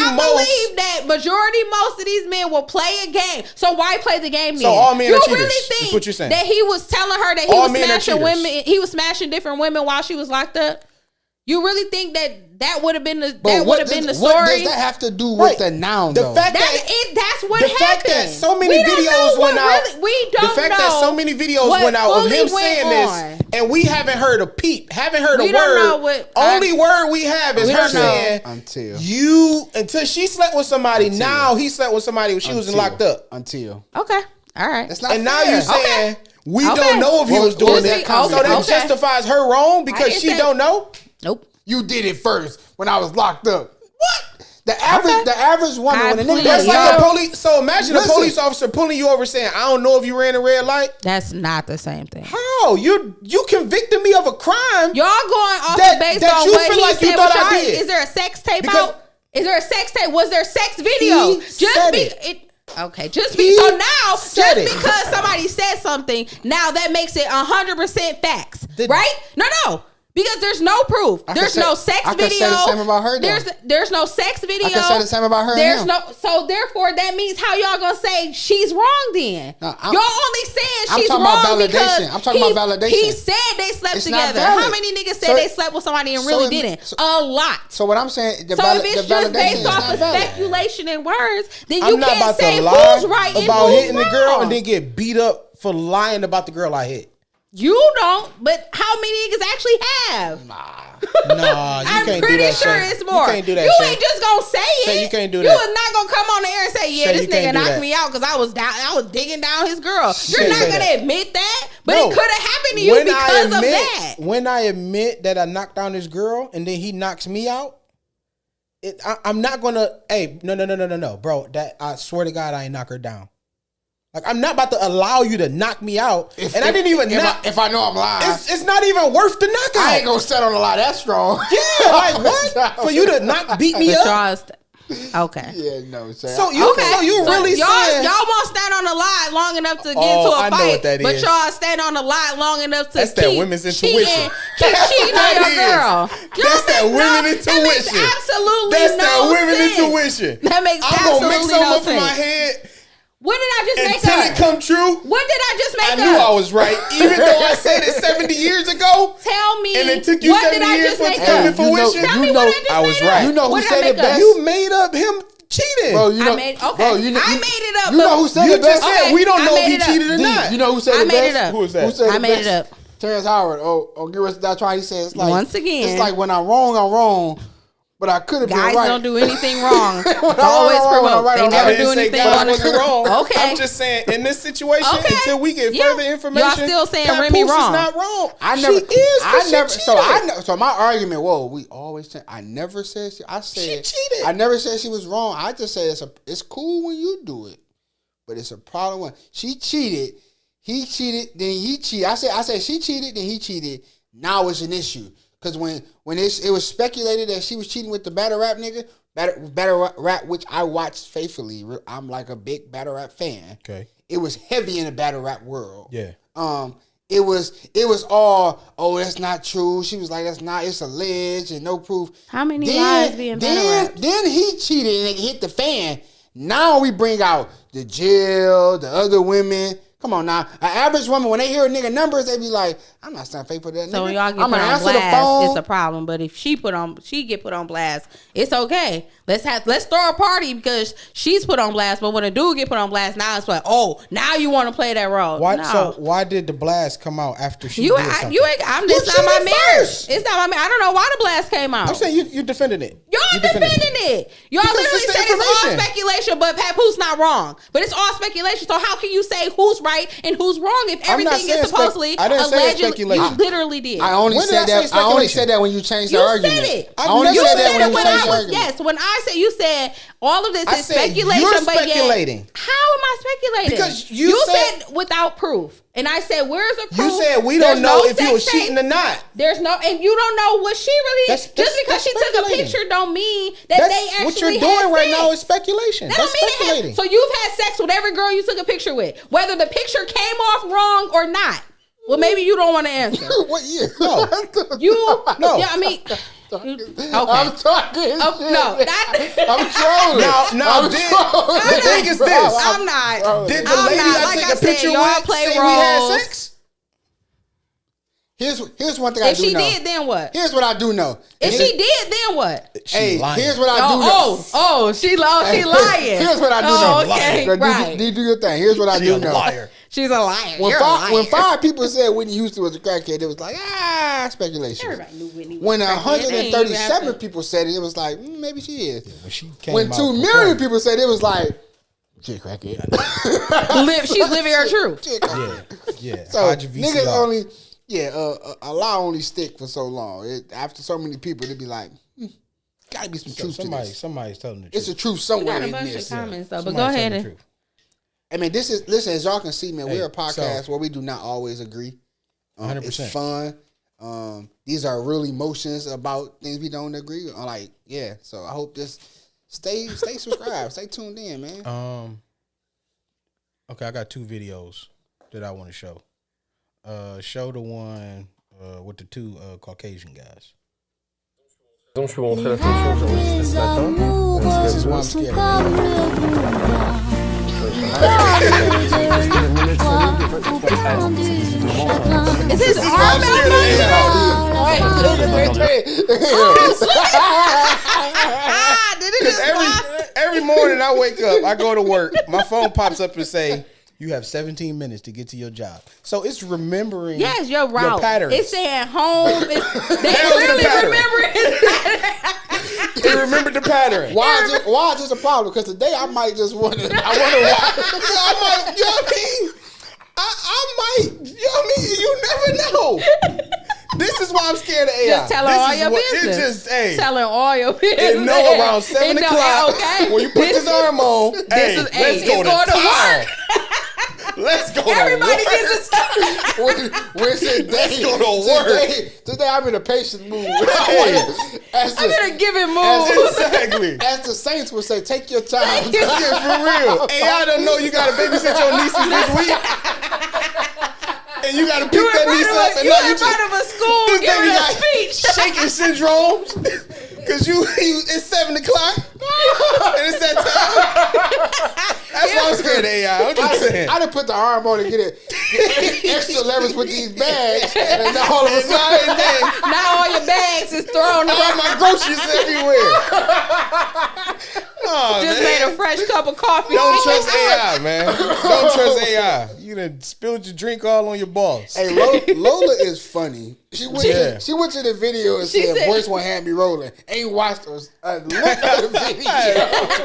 most of these men will play a game. So why play the game then? So all men are cheaters. Really think that's what you're saying. That he was telling her that he was smashing women? He was smashing different women while she was locked up. You really think that would have been the story? What does that have to do with the noun? The fact that's what happened. The fact that so many videos went out. The fact that so many videos went out of him saying this, and we haven't heard a peep, haven't heard a word. Only word we have is her saying until she slept with somebody. Now he slept with somebody when she was locked up. Okay, all right. That's not fair. Now you saying we don't know if he was doing that, so that justifies her wrong because she don't know. Nope. You did it first when I was locked up. What? The average woman when a nigga that's like a police. So imagine a police officer pulling you over saying, "I don't know if you ran a red light." That's not the same thing. How you convicted me of a crime? Y'all going off based on you what feel like you thought I did. Is there a sex tape out? Is there a sex tape? Was there sex video? Okay, so now, because somebody said something, now that makes it 100% facts, right? No. Because there's no proof. There's no sex video. I can say the same about her. There's no sex video. I can say the same about her. So therefore, that means how y'all gonna say she's wrong then? Y'all only saying she's wrong because I'm talking about validation. He said they slept together. How many niggas said they slept with somebody and really didn't? A lot. So what I'm saying, if it's just based off of speculation and words, then you can't say who's right and about who's hitting wrong. the girl and then get beat up for lying about the girl I hit. You don't, but how many niggas actually have? Nah, you can't do that. I'm pretty sure it's more. You can't do that. You ain't just gonna say it. You can't do that. You is not gonna come on the air and say, "Yeah, this nigga knocked me out because I was digging down his girl." You're not gonna admit that, but it could have happened to you because of that. When I admit that I knocked down his girl and then he knocks me out, I'm not gonna. Hey, no, bro. That I swear to God, I ain't knock her down. Like, I'm not about to allow you to knock me out. I didn't even knock. If I know I'm lying. It's not even worth the knockout. I ain't gonna stand on a lie that strong. Yeah, like what? For you to beat me up? Okay. Yeah, no. So you really saying y'all won't stand on the line long enough to get into a fight, but y'all stand on the line long enough to that women's intuition. Keep cheating on your girl. That's that women intuition. That makes absolutely That's no that women sense. intuition. That makes I'm absolutely gonna make something no up in my sense. head. When did I just make Until up? it come true. When did I just make up? I knew I was right. Even though I said it 70 years ago. Tell me. And it took you 70 years for it to come to fruition. Tell me what I just I was right. You know who said it best? You made up him cheating. Bro, you know, I made it up. You but know who said you it best? just said we don't know if he cheated or D, not. you know who said I it made best? it up. Who is that? Who said I it made best? it up. Terrence Howard. Give us that try. He said it's like Once again, it's like when I'm wrong, I'm wrong. But I could have been right. Guys don't do anything wrong. It's always provoked. They never do anything wrong. Okay. I'm just saying, in this situation, until we get further information, y'all still saying Papoose Remy wrong. is not wrong. So my argument, we always say, I never said she cheated. I never said she was wrong. I just said it's cool when you do it, but it's a problem when she cheated. He cheated, then he cheated. I said she cheated, then he cheated. Now it's an issue. Because when it was speculated that she was cheating with the battle rap nigga, battle rap, which I watched faithfully. I'm like a big battle rap fan. Okay. It was heavy in the battle rap world. Yeah. It was all, that's not true. She was like, that's not, it's alleged and no proof. How many lies being battle rap? Then he cheated and it hit the fan. Now we bring out the jail, the other women. Come on now. An average woman, when they hear a nigga numbers, they be like, I'm not staying faithful to that nigga. So when y'all get put on blast, it's a problem. But if she get put on blast, it's okay. Let's throw a party because she's put on blast. But when a dude get put on blast, now it's like, now you want to play that role. Why? No. So why did the blast come out after she did something? It's not my marriage. It's not my marriage. I don't know why the blast came out. I'm saying you defended it. Y'all defending it. Y'all because literally said it's all speculation, but Papoose not wrong. But it's all speculation. So how can you say who's right and who's wrong if everything is supposedly allegedly? You literally did. I only said that when you changed the argument. You said it. I only said that when you changed the argument. Yes, when I said you said all of this is speculation. You're but speculating. Yet, how am I speculating? Because you said without proof. And I said, where's the proof? You said we don't know if he was cheating or not. There's no, and you don't know what she really is. Just because she took a picture don't mean that they actually what you're doing right now is speculation. That's speculating. So you've had sex with every girl you took a picture with, whether the picture came off wrong or not. Well, maybe you don't want to answer. What year? No. Yeah, I mean. Okay. I'm talking. No, I'm trolling. Now, the thing is this. I'm not. Did the lady I take a picture with say we had sex? Here's one thing I do know. If she did, then what? Here's what I do know. If she did, then what? Here's what I do know. She lying. Here's what I do know. Okay, right. Do your thing. Here's what I do know. Liar. She's a liar. When 5 people said Whitney Houston was a crackhead, it was like, speculation. Everybody knew Whitney was when a crackhead. 137 people said it was like, maybe she is. Yeah, when 2 million people said it was like, she a crackhead. She's living her truth. Yeah. So niggas only, a lie only stick for so long. After so many people, it'd be like, gotta be some truth to this. Somebody's telling the truth. It's a truth somewhere in this. Comments though, but go ahead. I mean, listen, as y'all can see, man, we're a podcast where we do not always agree. 100%. It's fun. These are real emotions about things we don't agree on. So I hope this stay subscribed, stay tuned in, man. Okay, I got 2 videos that I want to show. Show the one with the 2 Caucasian guys. Je peux montrer la fonction que j'ai enregistrée ce matin. This is why I'm scared. Is his arm Because every morning I wake up, I go to work, my phone pops up and say, you have 17 minutes to get to your job. So it's remembering your route. Your patterns. It's saying home. They clearly remember it. They remembered the pattern. Why is this a problem? Because today I might just want to. I might. You know what I mean? I might. You know what I mean? You never know. This is why I'm scared of AI. Just tell her all your business. Tell her all your business. And know around 7 o'clock when you put this arm on, let's go to work. Let's go to work. Everybody gets a Let's go to work. Today I'm in a patient mood. I'm in a giving mood. Exactly. As the Saints would say, take your time. For real. AI don't know you got to babysit your nieces this week. And you got to pick that niece up. And you're in front of a school giving a speech. Shaking syndromes. Because it's 7 o'clock. And it's that time. That's why I'm scared of AI. I'm just saying. I done put the arm on to get extra leverage with these bags. And now all of a sudden, now all your bags is thrown all my groceries everywhere. Just made a fresh cup of coffee. Don't trust AI, man. Don't trust AI. You done spilled your drink all on your balls. Hey, Lola is funny. She went to the video and said, "Voice won't have me rolling." Ain't watched us look at the video.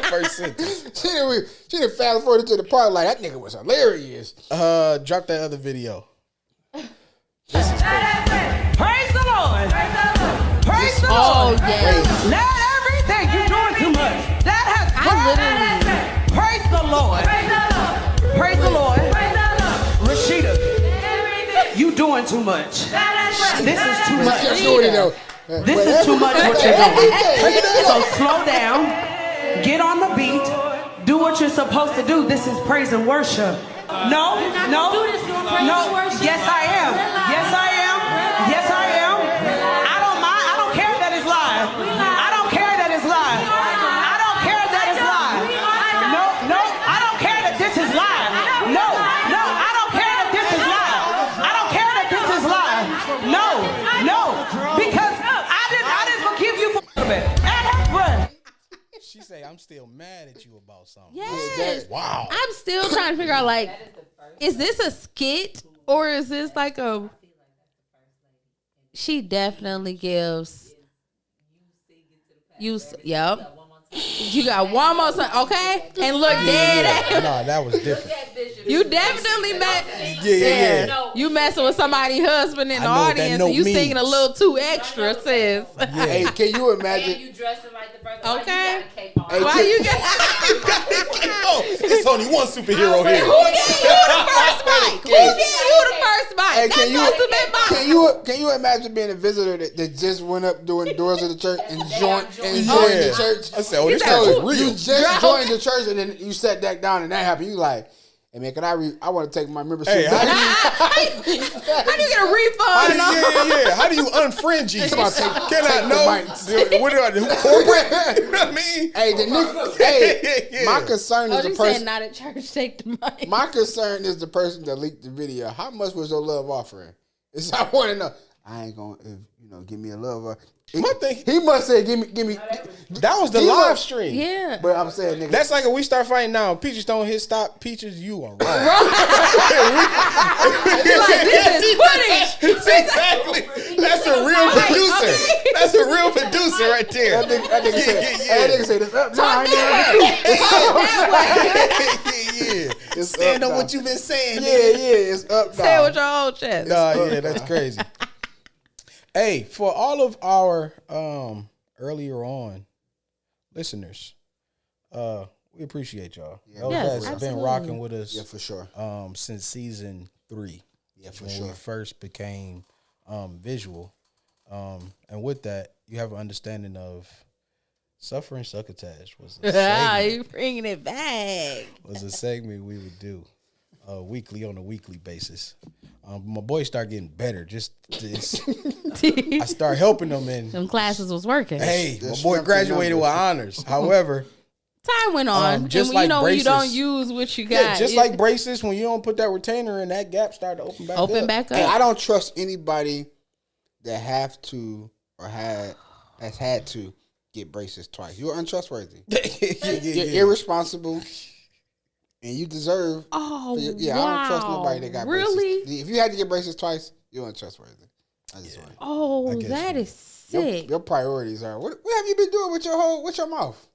First sentence. She done fast forwarded to the part like that nigga was hilarious. Drop that other video. This is crazy. Praise the Lord. Praise the Lord. Yes. Not everything. You're doing too much. That has. Praise the Lord. Praise the Lord. Rashida, you doing too much. This is too much. This is too much what you're doing. So slow down. Get on the beat. Do what you're supposed to do. This is praise and worship. No. Yes, I am. Yes, I am. Yes, I am. I don't mind. I don't care that it's live. I don't care that it's live. I don't care that it's live. No. I don't care that this is live. No. I don't care that this is live. I don't care that this is live. No. Because I didn't forgive you for it. She say, "I'm still mad at you about something." Yes. Wow. I'm still trying to figure out, like, is this a skit or is this like a... She definitely gives... Yep. You got one more song, okay? And look dead at him. Nah, that was different. You definitely Yeah. You messing with somebody's husband in the I know what that audience note and you means. singing a little too extra, sis. Hey, can you imagine? You dressing like the brother. Okay. Hey, Why you get... It's only one superhero here. Who gave you the first mic? Who gave you the first mic? Hey, That must have been mine. can you imagine being a visitor that just went up doing doors of the church and joined the church? I said, "Oh, this said, church is "Who- real." You just joined the church and then you sat back down and that happened. You like, "Hey man, can I want to take my membership Hey, back?" How do you get a refund? How do you unfriend Jesus? About to take- Can I take the know? mics. What do I do? Corporate? You know what I mean? Hey, the nigga. Yeah. My concern is Oh, the you said person. not at church, take the mic. My concern is the person that leaked the video. How much was your love offering? It's I want to know. I ain't gonna, give me a love offering. My thing- He must say, give me. That was the He live was- stream. Yeah. But I'm saying, nigga. That's like if we start fighting now. Peaches don't hit stop. Peaches, you are wrong. This is footage. Exactly. That's a real producer. okay. That's a real producer right there. that nigga say, that nigga say this up. Nah, Yeah. It's Stand up on now. what you've been saying. Yeah, nigga. it's up. Say it now. with your whole chest. Yeah, that's crazy. Hey, for all of our earlier on listeners, we appreciate y'all. Those Yes, guys have been absolutely. rocking with us Yeah, for sure. since season 3. Yeah, for when sure. we first became visual. And with that, you have an understanding of Suffering Succotash was a segment, You bringing it back. we would do weekly on a weekly basis. My boys start getting better. I start helping them, and Them classes was working. hey, my That's boy something graduated with numbers. honors. However, Time went on. just and like you know when you don't braces. use what you got. yeah, just like braces, when you don't put that retainer in, that gap start to open back up. open back up. Hey, I don't trust anybody that have to or has had to get braces twice. You're untrustworthy. You're irresponsible, and you deserve. Oh, I don't trust nobody that got really? braces. If you had to get braces twice, you're untrustworthy. I just want. Oh, guess that you- is sick. Your priorities are what have you been doing with your mouth?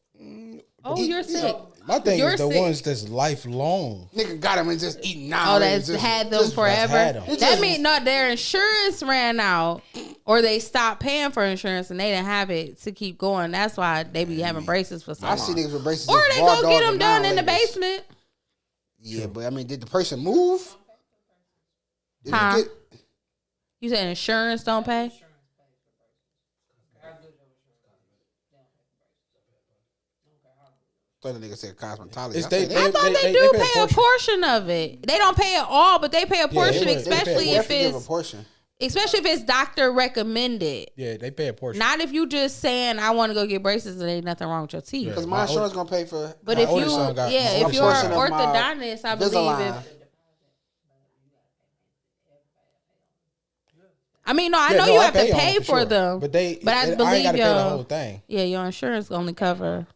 Oh, you're sick. My thing You're is the sick. ones that's lifelong. Nigga got them and just eating now. Oh, that's had them forever. had 'em. That means not their insurance ran out, or they stopped paying for insurance and they didn't have it to keep going. That's why they be having braces for so I long. see niggas with braces. Or just they raw go get dogging them done now in the ladies. basement. Yeah, but I mean, did the person move? Did Huh? they get? You said insurance don't pay? I thought the nigga said cosmetology. It's I they- said, I thought they do pay a portion of it. They don't pay it all, but they pay a portion, they pay a especially portion. if definitely give a it's portion. doctor recommended. Yeah, they pay a portion. Not if you just saying I want to go get braces and ain't nothing wrong with your teeth. Because My my insurance gonna pay for. But My if you, oldest son got- my if oldest you're son an got- orthodontist, I believe Invisalign. I mean, no, I Yeah, know no, you I have to pay on pay them for sure. them. But I I ain't believe gotta pay the your whole thing. yeah, your insurance only cover.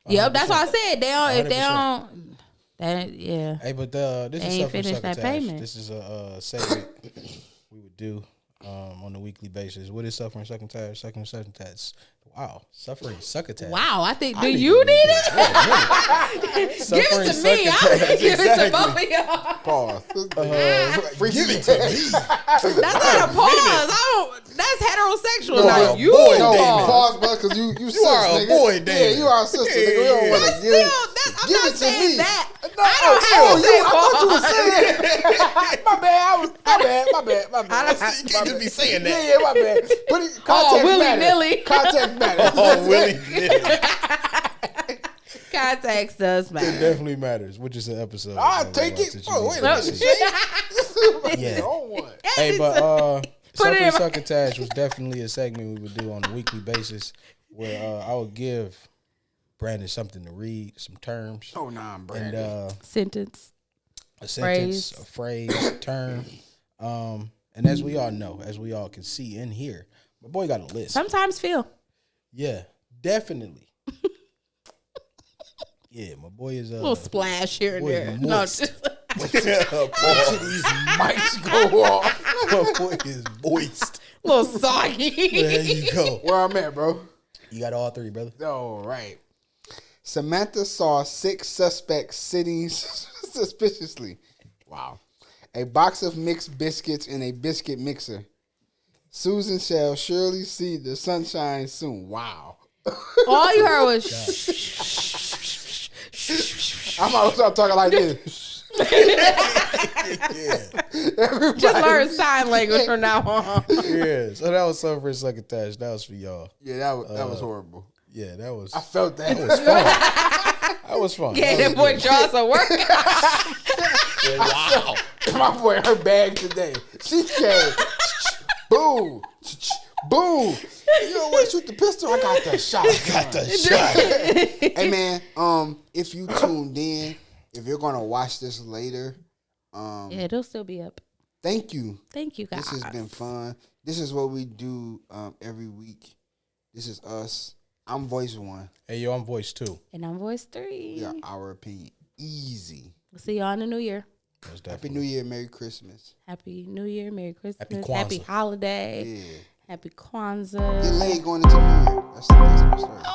Yep, that's why I said they don't. If they 100%. don't, that yeah. Hey, but this They is ain't stuff from finished that Succotash. payment. This is a segment we would do on a weekly basis. What is suffering succotash? Succotash. Wow, suffering succotash. Wow, I think. Do you need it? Give it to me. I'm gonna give it to both of y'all. Pause. Give it to me. That's not a pause. That's heterosexual. You Now are a you boy, No, Damon. pause, bro, because you sis, are a nigga. boy, Yeah, Damon. you are a sister, nigga. We don't want to That's give it. still. I'm Give not it to saying me. that. No, I don't you. have I thought you were saying. My bad. My bad. You can't just be saying that. Yeah, my bad. Put it. Context willy-nilly. matters. Context matters. Oh, Willie. Context does It matter. definitely matters, which is an episode. I'll of take it. Since You Oh, Need wait to a Listen. minute. Yeah. On one. Hey, but Put it Suffering in my- Succotash was definitely a segment we would do on a weekly basis where I would give Brandon something to read, some terms, Oh, nah, and Brandon. Sentence. a sentence, a phrase, term. And as we all know, as we all can see in here, my boy got a list. Sometimes feel. Yeah, definitely. Yeah, my boy is A little splash here and boy, there. you No, moist. just, These mics go off. My boy is moist. a little soggy. There you go. Where I'm at, bro. You got all three, brother. All right. Samantha saw 6 suspects sitting suspiciously. Wow. A box of mixed biscuits in a biscuit mixer. Susan shall surely see the sunshine soon. Wow. All you heard was I'm gonna start talking like this. Everybody. just learn sign language from now on. Yeah, so that was Suffering Succotash. That was for y'all. Yeah, that was horrible. Yeah, that was I felt that. that was fun. Yeah, that boy draws a work. Wow. My boy, her bag today. She came. Boom. Boom. You don't want to shoot the pistol? I got the shot. Hey man, if you tuned in, if you're gonna watch this later, Yeah, it'll still be up. thank you. Thank you, guys. This has been fun. This is what we do every week. This is us. I'm voice 1. Hey, yo, I'm voice 2. And I'm voice 3. Yeah, our opinion. Easy. We'll see y'all in the new year. Happy New Year, Merry Christmas. Happy New Year, Merry Christmas, Happy Happy Kwanzaa. holiday, Yeah. Happy Get Kwanzaa. laid going into New Year. That's my story.